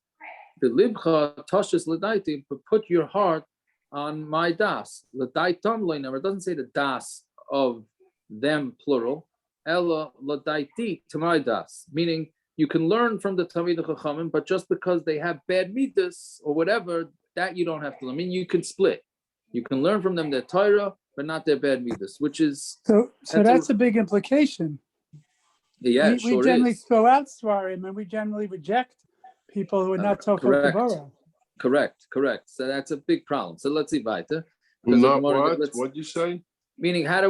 V'libcha Toshis L'daiti, but put your heart on my das. L'daitam lo'inamer, it doesn't say the das of them, plural, Ella L'daiti, to my das, meaning you can learn from the Talmidei Chachamim, but just because they have bad midas or whatever, that you don't have to learn. I mean, you can split. You can learn from them their Torah, but not their bad midas, which is... So that's a big implication. Yeah, we generally throw out Svarim, and we generally reject people who are not so Torah. Correct. So that's a big problem. So let's see, weiter. Not what? What'd you say? Meaning, why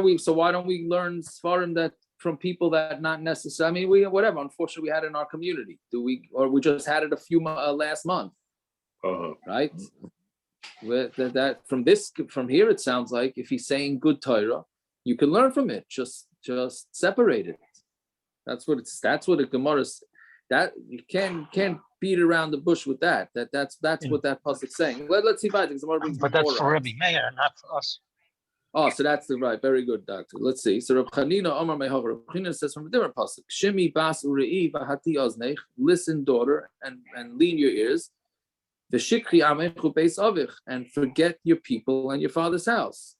don't we learn Svarim that from people that not necessarily, I mean, unfortunately we had it in our community. We just had it a few last month, right? With that from here, it sounds like if he's saying good Torah, you can learn from it, just separate it. That's what it Gemara is, that you can't beat around the bush with that. That's what that pasuk is saying. Let's see, but that's for Rebbi Meir, not for us. Oh, so that's the right. Very good, doctor. Let's see. So Reb Chanina Omar Mehoch, Reb Chanina says from a different pasuk, Shimi bas urei v'hati oznech, listen, daughter, and lean your ears. V'shikri amechu beis avich, and forget your people and your father's house.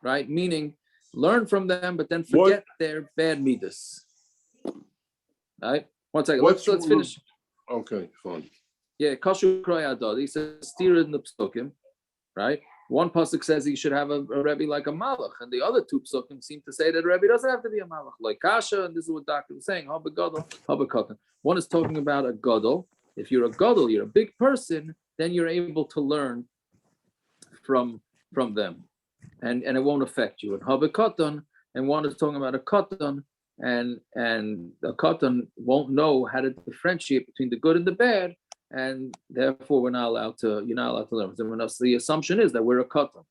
Right? Meaning, learn from them, but then forget their bad midas. Right? 1 second. Let's finish. Okay, fine. Yeah, Kashu Kroy Adad. He says, steer in the psukim, right? One pasuk says he should have a Rebbi like a Malach, and the other two psukim seem to say that a Rebbi doesn't have to be a Malach, like Kasha, and this is what Doctor was saying, Haba Gadol, Haba Katan. One is talking about a Gadol. If you're a Gadol, you're a big person, then you're able to learn from them, and it won't affect you. And Haba Katan, and one is talking about a Katan, and a Katan won't know how to differentiate between the good and the bad, and therefore you're not allowed to learn. So the assumption is that we're a katan.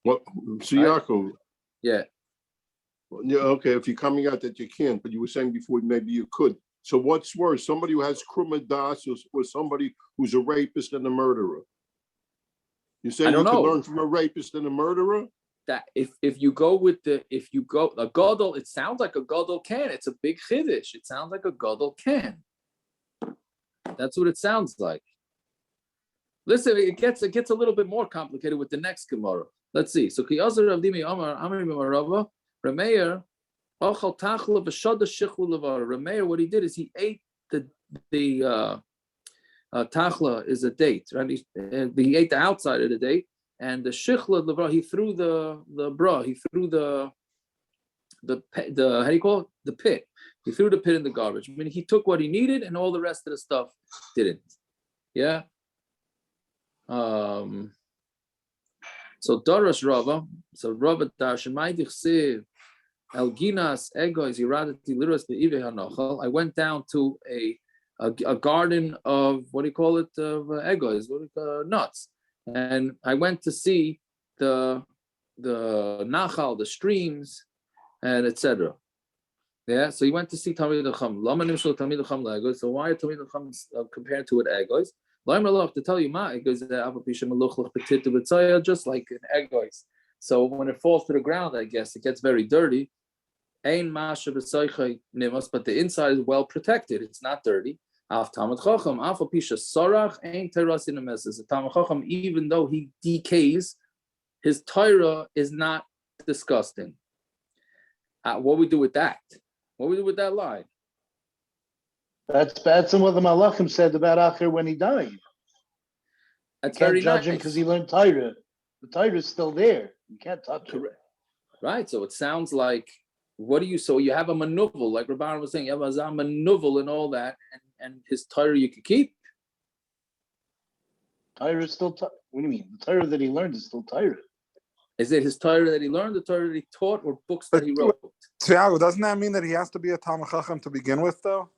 What? So Yaakov. Yeah. Yeah. Okay. If you're coming out that you can't, but you were saying before maybe you could. So what's worse? Somebody who has krumadas or somebody who's a rapist and a murderer? You say you can learn from a rapist and a murderer? That if you go a gadol, it sounds like a gadol can. It's a big chiddush. It sounds like a gadol can. That's what it sounds like. Listen, it gets a little bit more complicated with the next Gemara. Let's see. So Kiyazar of Dimi Amar Amar Marava Remeir Ochal Tachla V'Shada Shichlu Levar. Remeir, what he did is he ate the Tachla is a date, right? He ate the outside of the date, and the Shichla Levar, he threw the bra, he threw the how do you call it? The pit. He threw the pit in the garbage. I mean, he took what he needed, and all the rest of the stuff didn't. Yeah. So Darash Rava. So Rava Darshan Ma'idich Siv Elginas Egois Yiradati Liras Be'ive Hanochal. I went down to a garden of what do you call it? Of egois, nuts, and I went to see the nachal, the streams, and etc. Yeah, so he went to see Talmidei Chachamim. Lama nimshal Talmidei Chachamim le'egois. So why are Talmidei Chachamim compared to it egois? To tell you ma egois just like an egois. So when it falls to the ground, I guess it gets very dirty. Ein masha b'soichai nimas, but the inside is well protected. It's not dirty. Af Talmid Chacham, af apisha sorach ein teras in the messes. The Talmid Chacham, even though he decays, his Torah is not disgusting. What we do with that? What we do with that line? That's what the Malachim said about Acher when he died. That's you can't very judge nice. him because he learned Torah. The Torah is still there. You can't touch it. Right. So it sounds like, what do you? So you have a manuvel, like Rabban was saying, you have a manuvel and all that, and his Torah you could keep. Torah is still. What do you mean? The Torah that he learned is still Torah. Is it his Torah that he learned, the Torah that he taught, or books that he wrote? Tiago, doesn't that mean that he has to be a Talmid Chacham to begin with, though?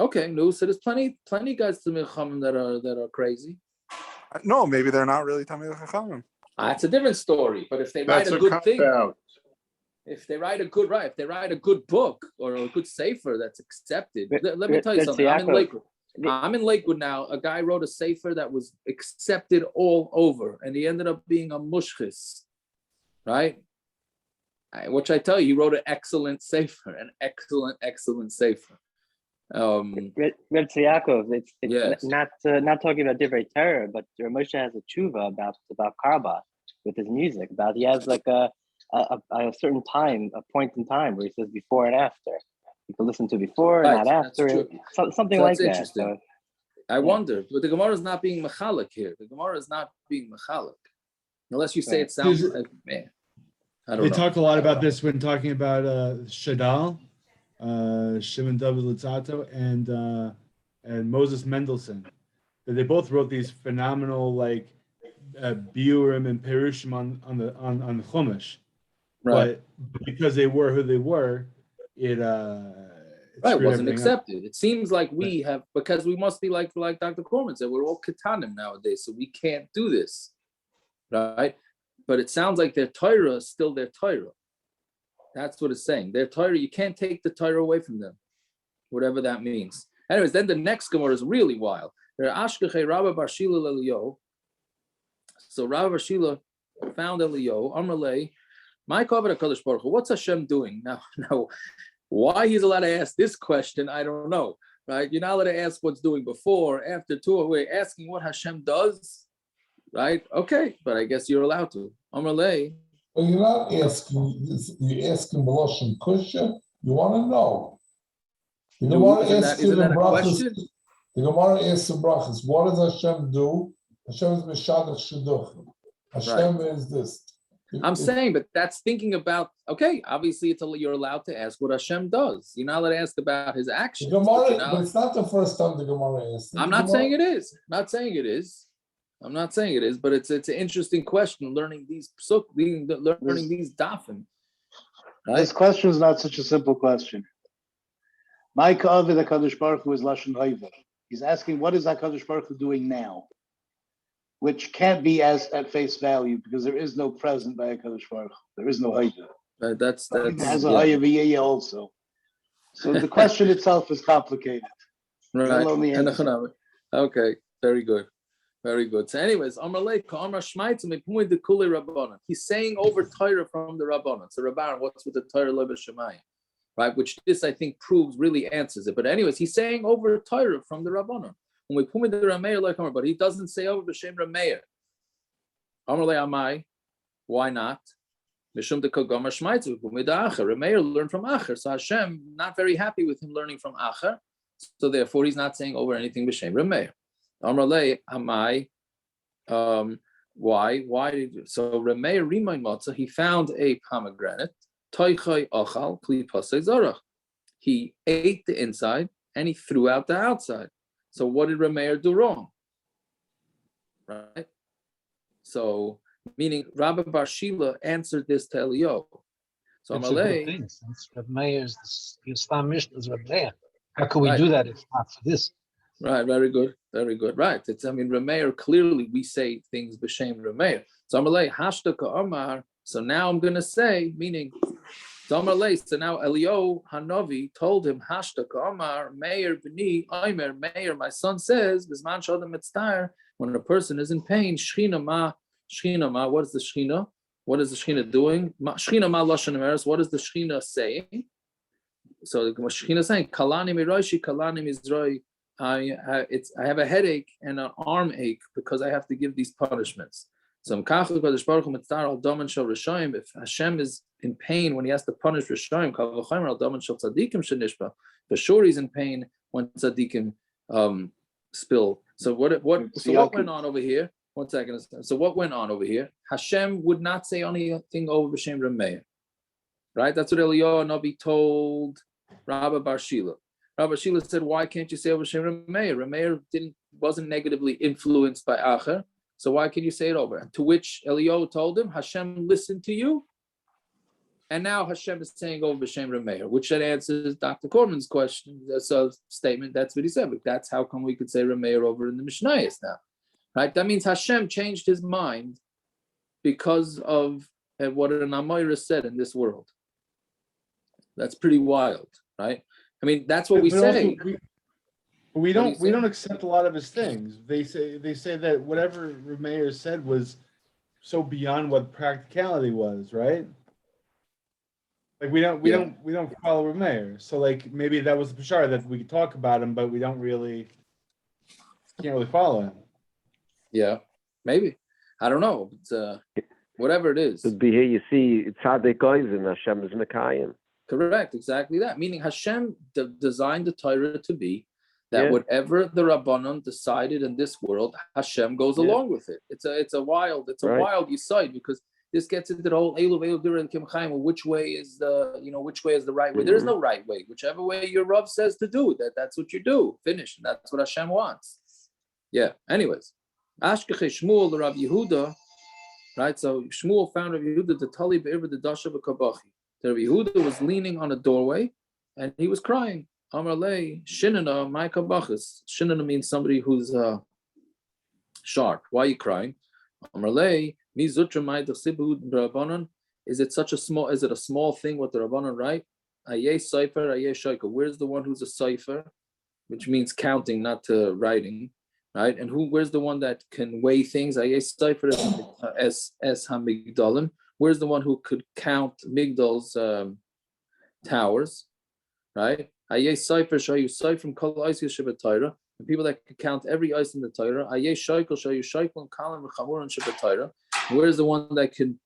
Okay, no. So there's plenty guys to Chachamim that are crazy. No, maybe they're not really Talmidei Chachamim. That's a different story. But if they write a good thing, if they write a good book or a good sefer that's accepted. Let me tell you something. I'm in Lakewood. I'm in Lakewood now. A guy wrote a sefer that was accepted all over, and he ended up being a mushchis, right? Which I tell you, he wrote an excellent sefer, excellent sefer. Reb Yaakov, it's yes. not talking about derech terror, but Moshe has a tshuva about Karba with his music. About he has like a certain time, a point in time where he says before and after. You can listen to before, right, not after, something like that. So, I wonder, but the Gemara is not being mechalik here. The Gemara is not being mechalik, unless you say it sounds like man. I don't know. They talk a lot about this when talking about Shadal, Shimon David Lutzato, and Moses Mendelssohn. That they both wrote these phenomenal like biurim and perushim on the Chumash, right? But because they were who they were, it wasn't accepted. It seems like we have, because we must be like Dr. Corman said, we're all ketanim nowadays, so we can't do this, right? But it sounds like their Torah is still their Torah. That's what it's saying. Their Torah, you can't take the Torah away from them, whatever that means. Anyways, then the next Gemara is really wild. So Rabbi Bar Shila found Eliyahu, Amrlei, my covenant HaKadosh Baruch Hu, what's Hashem doing? Now, why he's allowed to ask this question, I don't know, right? You're not allowed to ask what's doing before, after, to, we're asking what Hashem does, right? Okay, but I guess you're allowed to. Amrlei. Well, you're not asking, you're asking B'loshen Kusha, you want to know. The Gemara asks you the brachas. The Gemara asks the brachas, what does Hashem do? Hashem is Meshadach Shidduchim. Hashem is this. I'm saying, but that's thinking about, okay, obviously you're allowed to ask what Hashem does. You're not allowed to ask about his actions. The Gemara, but it's not the first time the Gemara asks. I'm not saying it is. I'm not saying it is, but it's an interesting question, learning these psukim, learning these dafim. Right? This question is not such a simple question. My ka'avid HaKadosh Baruch Hu is Lashon Haiva. He's asking, what is HaKadosh Baruch Hu doing now? Which can't be as at face value because there is no present by HaKadosh Baruch Hu. There is no Haiva. That's has a Haiva also. So the question itself is complicated. Right. Okay, very good. Very good. So anyways, he's saying over Torah from the Rabbanon. So Rabban, what's with the Torah Lebe Shemayim? Right, which this I think proves really answers it. But anyways, he's saying over Torah from the Rabbanon. When we put the Rameir like Amar, but he doesn't say over B'Shem Rameir. Amar le Amai, why not? Mishum de Kagomar Shmaitzu, Rameir learned from Acher. So Hashem not very happy with him learning from Acher. So therefore he's not saying over anything B'Shem Rameir. Amar le Amai, why? So Rameir Rimain Matzah, he found a pomegranate. Toichai Achal, Kli Pasei Zarach. He ate the inside and he threw out the outside. So what did Rameir do wrong? Right? So, meaning Rabbi Bar Shila answered this to Eliyahu. So Amalei. Rameir is the Islam mission is Rameir. How can we do that if not for this? Right, very good. Right. Rameir, clearly we say things b'shem Rameir. So Amalei, Hashta Ka'amar. So now I'm going to say, meaning, so now Eliyahu Hanavi told him, Hashta Ka'amar, meir b'ni, Aimer, meir, my son says, Bizman Shodam Mitztayr, when a person is in pain, Shechina ma, what is the Shechina? What is the Shechina doing? Shechina ma Lashon Emeres, what is the Shechina saying? So the Shechina is saying, Kalani miroishi, Kalani mizroi, I have a headache and an arm ache because I have to give these punishments. So if Hashem is in pain when he has to punish Rishayim, for sure he's in pain when tzaddikim spill. So what went on over here? 1 second. So what went on over here? Hashem would not say anything over b'shem Meir, right? That's what Eliyahu Nabi told Rabbi Bar Shila. Rabbi Shila said, "Why can't you say over b'shem Meir? Meir wasn't negatively influenced by Acher, so why can you say it over?" And to which Eliyahu told him, "Hashem listened to you, and now Hashem is saying over b'shem Meir," which that answers Dr. Corman's question, statement. That's what he said. But that's how come we could say Meir over in the Mishnayos now. Right? That means Hashem changed his mind because of what an Amira said in this world. That's pretty wild, right? I mean, that's what we say. We don't accept a lot of his things. They say that whatever Meir said was so beyond what practicality was, right? Like we don't follow Meir. So like maybe that was the Pashar that we could talk about him, but we can't really follow him. Yeah, maybe. I don't know. It's, whatever it is. Could be here. You see, Tzaddik Oizen, Hashem is Mekayim. Correct, exactly that. Meaning Hashem designed the Torah to be that whatever the Rabbanon decided in this world, Hashem goes along with it. It's a wild yesod, because this gets into the whole Elu Dira and Kim Chaim. Which way is the right way? There is no right way. Whichever way your Rav says to do, that's what you do. Finish. And that's what Hashem wants. Yeah. Anyways. Ashkeche Shmuel, the Rav Yehuda, right? So Shmuel found Rav Yehuda the Tali Be'er the Dasha B'Kabachi. The Rav Yehuda was leaning on a doorway and he was crying. Amar lei Shinana my Kabachis. Shinana means somebody who's sharp. Why are you crying? Amar lei Mi Zutra my Dachsibu Rabbanon. Is it a small thing what the Rabbanon write? Ayeh Cipher, Ayeh Shaika. Where's the one who's a cipher? Which means counting, not writing. Right, and where's the one that can weigh things? Ayes Cipher as Hamigdalim. Where's the one who could count Migdal's towers? Right, Ayes Cipher show you Cipher from Kol Isis Shabbat Torah. The people that can count every ice in the Torah. Ayes Shaikel show you Shaikel and Kalim v'Chamur and Shabbat Torah. Where's the one that can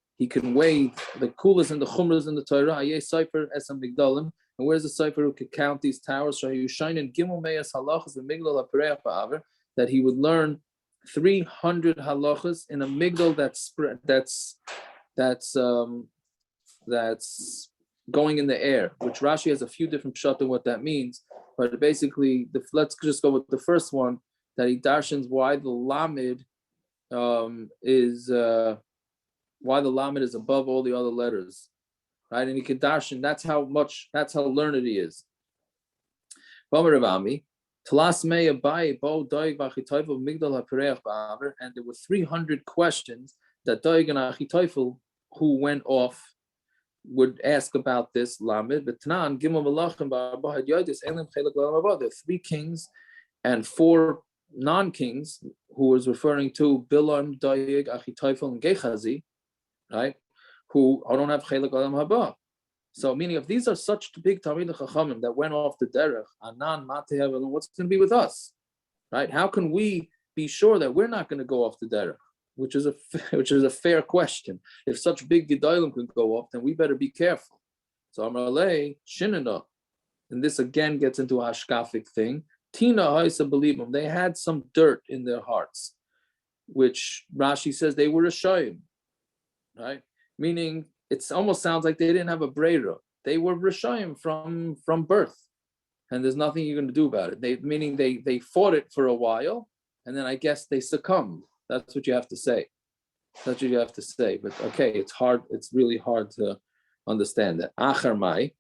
weigh the kulas and the chumras in the Torah? Ayes Cipher as Hamigdalim. And where's the Cipher who could count these towers? Show you Shain and Gimel Meyas Halachas and Migdal HaPereach Ba'aver. That he would learn 300 halachas in a migdal that's going in the air, which Rashi has a few different pshat on what that means, but basically let's just go with the first one, that he darshans why the lamed is above all the other letters, right? And he could darshan, that's how learned he is. And there were 300 questions that Doeg and Achitophel, who went off, would ask about this lamed. There are 3 kings and 4 non-kings, who was referring to Bilam, Doeg, Achitophel, and Gehazi, right? Who don't have chelik olam haba. So, meaning if these are such big Talmidei Chachamim that went off the derech, anan matehav, what's going to be with us, right? How can we be sure that we're not going to go off the derech? Which is a fair question. If such big gedolim could go off, then we better be careful. So, Amalei Shinana, and this again gets into a hashkafic thing. Tina Haisa Belibim, they had some dirt in their hearts, which Rashi says they were rishayim, right? Meaning, it almost sounds like they didn't have a breira. They were rishayim from birth, and there's nothing you're going to do about it. They fought it for a while, and then I guess they succumbed. That's what you have to say. That's what you have to say. But okay, it's hard. It's really hard to understand that. Achar mai.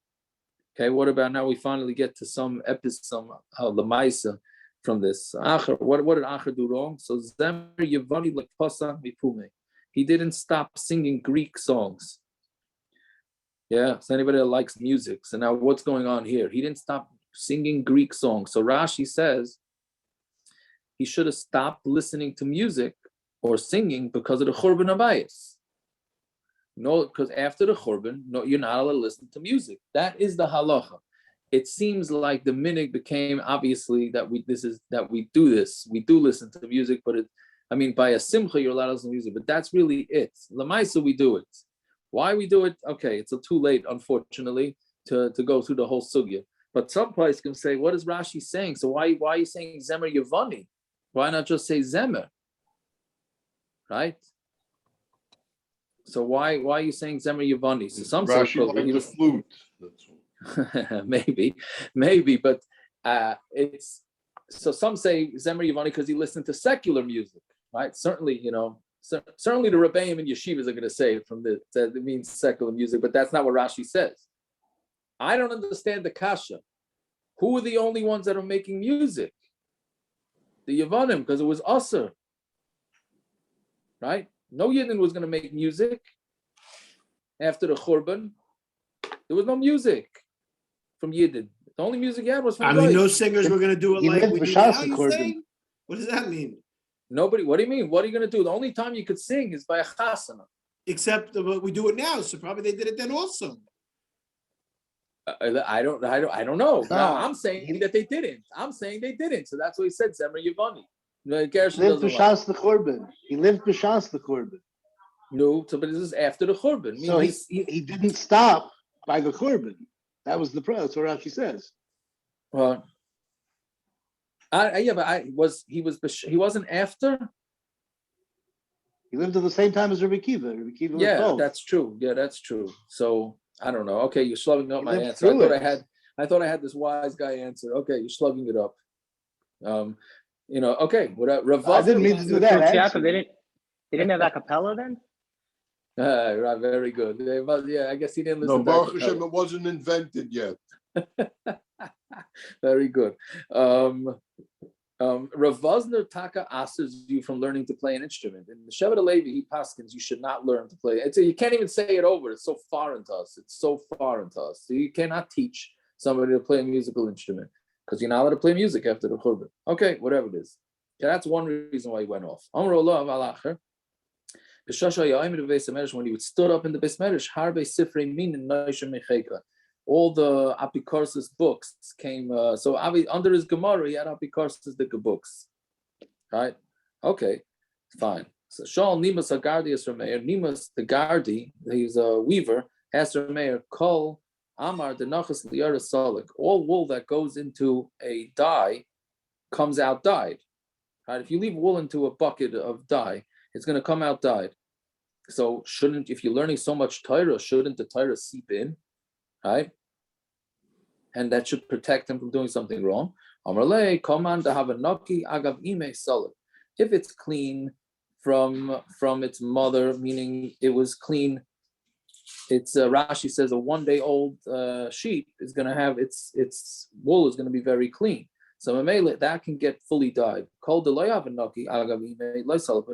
Okay, what about now? We finally get to some episode of the Maisa from this. Achar. What did Achar do wrong? So Zemer Yevani like Pasach Mipume. He didn't stop singing Greek songs. Yeah, so anybody that likes music. So now what's going on here? He didn't stop singing Greek songs. So Rashi says he should have stopped listening to music or singing because of the Churban Abayis. No, because after the Churban, no, you're not allowed to listen to music. That is the halacha. It seems like the minig became obviously that we do this. We do listen to music, but I mean, by a simcha, you're allowed to listen to music, but that's really it. Lamaisa, we do it. Why we do it? Okay, it's too late, unfortunately, to go through the whole sugya. But some place can say, what is Rashi saying? So why are you saying Zemer Yavani? Why not just say Zemer? Right? So why are you saying Zemer Yavani? So some Rashi likes the flute. maybe, but it's so some say Zemer Yavani because he listened to secular music, right? Certainly, certainly the Rebbeim and yeshivas are going to say it from that it means secular music, but that's not what Rashi says. I don't understand the kasha. Who are the only ones that are making music? The Yavanim, because it was Asr, right? No Yidden was going to make music after the Churban. There was no music from Yidden. The only music you had was from no singers were going to do it like we do now, you saying? What does that mean? Nobody. What do you mean? What are you going to do? The only time you could sing is by a chasana. Except we do it now, so probably they did it then also. I don't know. No, I'm saying that they didn't. I'm saying they didn't. So that's what he said. Zemer Yavani. He lived b'shas the Churban. He lived b'shas the Churban. No, so but this is after the Churban. So he didn't stop by the Churban. That was the prayer. That's what Rashi says. He wasn't after. He lived at the same time as Rebbi Akiva. Rebbi Akiva was both. That's true. Yeah, that's true. So I don't know. Okay, you're slugging up my answer. I thought I had this wise guy answer. Okay, you're slugging it up. Okay. I didn't mean to do that. They didn't have a cappella then? Right, very good. I guess he didn't listen. No, Baruch Hashem, it wasn't invented yet. Very good. Rav Vosner Taka asks you from learning to play an instrument. In the Shevet Levi, he paskins you should not learn to play. You can't even say it over. It's so foreign to us. So you cannot teach somebody to play a musical instrument because you're not allowed to play music after the Churban. Okay, whatever it is. Yeah, that's one reason why he went off. When he would stood up in the Beis Medrash, Harbe Sifrei Min and Noisha Mecheka. All the Apikorsis books came. So under his Gemara, he had Apikorsis the books, right? Okay, fine. So Shaul Nimas Agardi is Meir. Nimas the Gardi, he's a weaver. Has Meir Kol Amar the Nachas Liara Salik. All wool that goes into a dye comes out dyed. Right? If you leave wool into a bucket of dye, it's going to come out dyed. So if you're learning so much Torah, shouldn't the Torah seep in? Right? And that should protect him from doing something wrong. If it's clean from its mother, meaning it was clean, it's Rashi says a 1-day-old sheep is going to have its wool is going to be very clean. So that can get fully dyed. But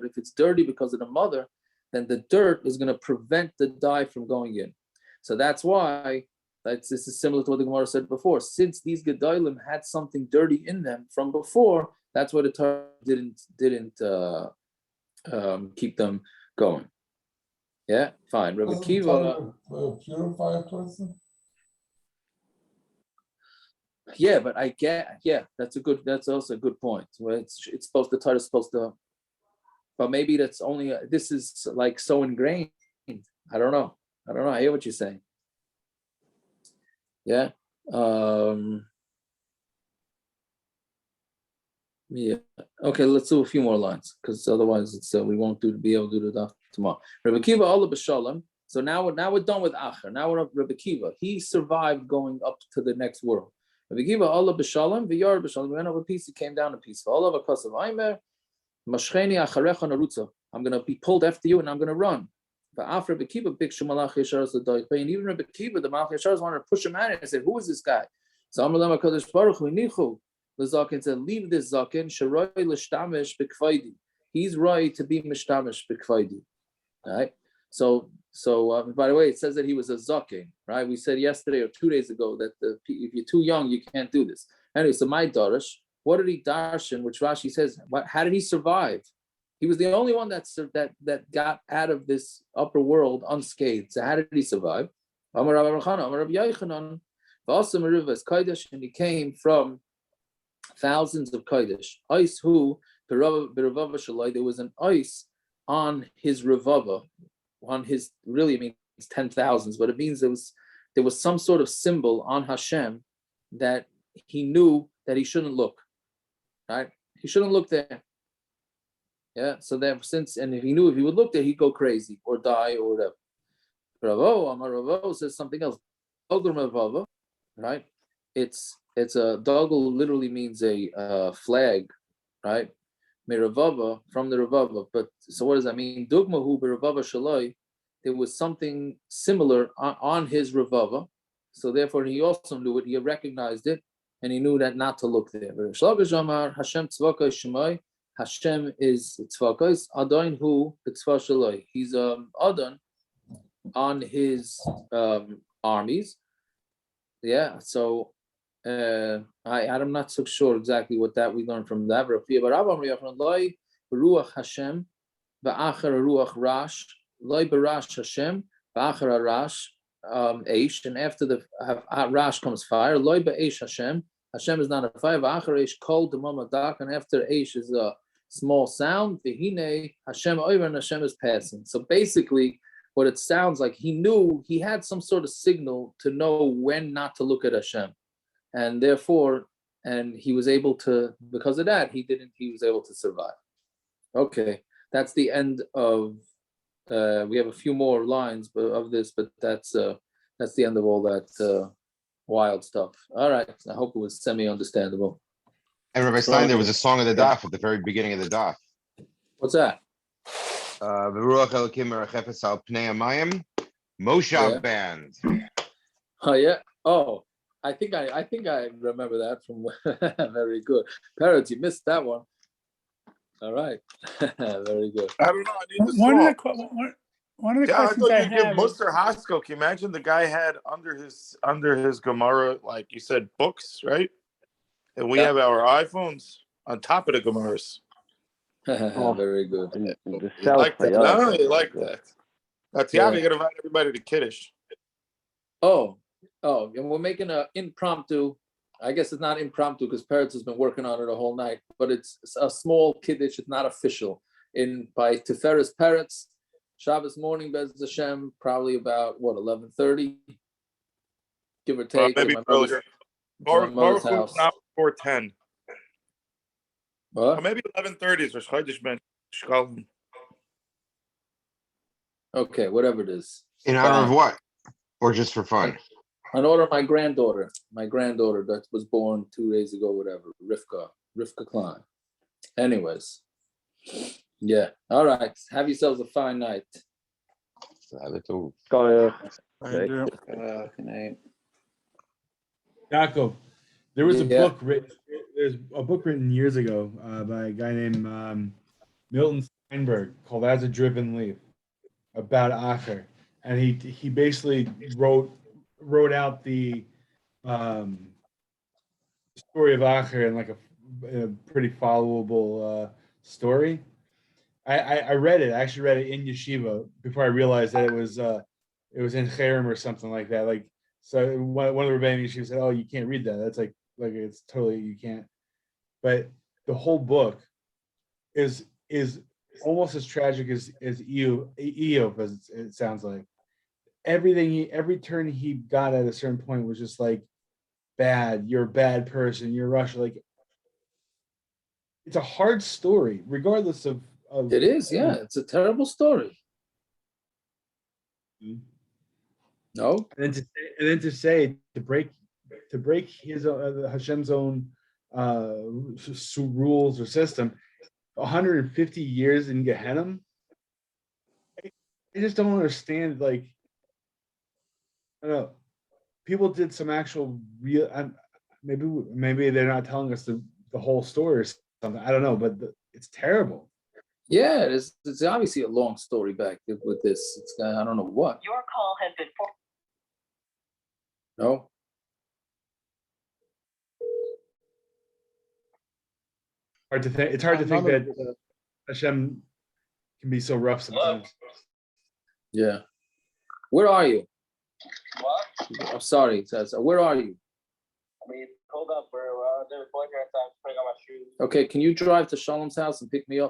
if it's dirty because of the mother, then the dirt is going to prevent the dye from going in. So that's why this is similar to what the Gemara said before. Since these Gedolim had something dirty in them from before, that's why the Torah didn't keep them going. Yeah, fine. Rebbi Akiva. Purify a person? Yeah, but that's also a good point. Where the Torah is supposed to, but maybe that's only, this is like so ingrained. I don't know. I hear what you're saying. Yeah. Yeah. Okay, let's do a few more lines because otherwise we won't be able to do the daf tomorrow. Rebbi Akiva Allah b'shalom. So now we're done with Acher. Now we're up Rebbi Akiva. He survived going up to the next world. Rebbi Akiva Allah b'shalom v'yar b'shalom. We went up a piece. He came down a piece. Allah v'kasav aimer mashcheni acharecha narutza. I'm going to be pulled after you and I'm going to run. But after Rebbi Akiva, big shemalach yesharas l'doich. And even Rebbi Akiva, the malach yesharas wanted to push him out and said, "Who is this guy?" So Amar Lema Kadosh Baruch Hu nichu. The Zaken said, "Leave this Zaken. Sharoi l'shtamish b'kfaydi. He's right to be mishtamish b'kfaydi." Right. So by the way, it says that he was a Zaken. Right. We said yesterday or 2 days ago that if you're too young, you can't do this. Anyway, so my darish, what did he darshan? Which Rashi says, how did he survive? He was the only one that got out of this upper world unscathed. So how did he survive? And he came from thousands of Kodesh. Ice who there was an ice on his revava, on his, really it means 10,000s, but it means there was some sort of symbol on Hashem that he knew that he shouldn't look, right? He shouldn't look there. Yeah, so then and if he knew if he would look there, he'd go crazy or die or whatever. Ravo says something else. Right? It's a doggle literally means a flag, right? Meravava, from the Ravava. But so what does that mean? Dugmahu Ravava Shaloi, there was something similar on his Ravava. So therefore he also knew it, he recognized it, and he knew that not to look there. Hashem Tzvaka Shemai. Hashem is Tzvakos, Adon hu Tzva Shaloi. He's Adon on his armies. Yeah, so I'm not so sure exactly what that we learned from that. Ruach Hashem, Ba'achar Ruach Rash, Loi Barash Hashem, Ba'achar Rash, Eish, and after the Rash comes fire. Loi Ba'eish Hashem. Hashem is not a fire. Ba'achar Eish Kol Demamadak, and after Eish is a small sound. V'hine Hashem over, and Hashem is passing. So basically, what it sounds like, he knew, he had some sort of signal to know when not to look at Hashem, and therefore, and he was able to, because of that, he was able to survive. Okay, that's the end of. We have a few more lines of this, but that's the end of all that wild stuff. All right, I hope it was semi-understandable. And Rabbi Stein, there was a song of the Daf at the very beginning of the Daf. What's that? V'ruach Elokim merachefes al pnei hamayim, Moshav band. Oh yeah. Oh, I think I remember that from. Very good. Parrots, you missed that one. All right. Very good. I don't know. I need the One of song. one of the I questions thought I you'd give have. Muster Haskell. Can you imagine the guy had under his Gemara, like you said, books, right? And we have our iPhones on top of the Gemaras. Very good. You like that? No, you like that. That's you gotta invite everybody to Kiddush. Oh, and we're making an impromptu. I guess it's not impromptu because Parrots has been working on it a whole night, but it's a small Kiddush. It's not official. By Tiferes Parrots, Shabbos morning, Bez Hashem, probably about 11:30, give or take. Maybe earlier. Baruch not before 10. What? Or maybe 11:30 is Rosh Chodesh Ben Shkalim. Okay, whatever it is. In honor of what? Or just for fun? In honor of my granddaughter that was born 2 days ago, whatever, Rivka Klein. Anyways, yeah. All right. Have yourselves a fine night. Have it too. Yaakov, there was a book written. There's a book written years ago by a guy named Milton Steinberg called "As a Driven Leaf" about Acher, and he basically wrote out the story of Acher in like a pretty followable story. I read it. I actually read it in yeshiva before I realized that it was in Cherem or something like that. Like, so one of the Rebbi yeshiva said, "Oh, you can't read that. That's like it's totally you can't." But the whole book is almost as tragic as Eov, as it sounds like. Every turn he got at a certain point was just like bad. You're a bad person. You're Russia. Like, it's a hard story, regardless of. It is, yeah. It's a terrible story. No. And then to say to break his Hashem's own rules or system, 150 years in Gehenna. I just don't understand. Like, I don't know. People did some actual real. Maybe they're not telling us the whole story or something. I don't know, but it's terrible. Yeah, it's obviously a long story back with this. It's I don't know what. Your call has been. No. It's hard to think that Hashem can be so rough sometimes. Yeah. Where are you? What? I'm sorry. It says, where are you? We pulled up. We're there with boyfriend's time, putting on my shoes. Okay, can you drive to Shalom's house and pick me up?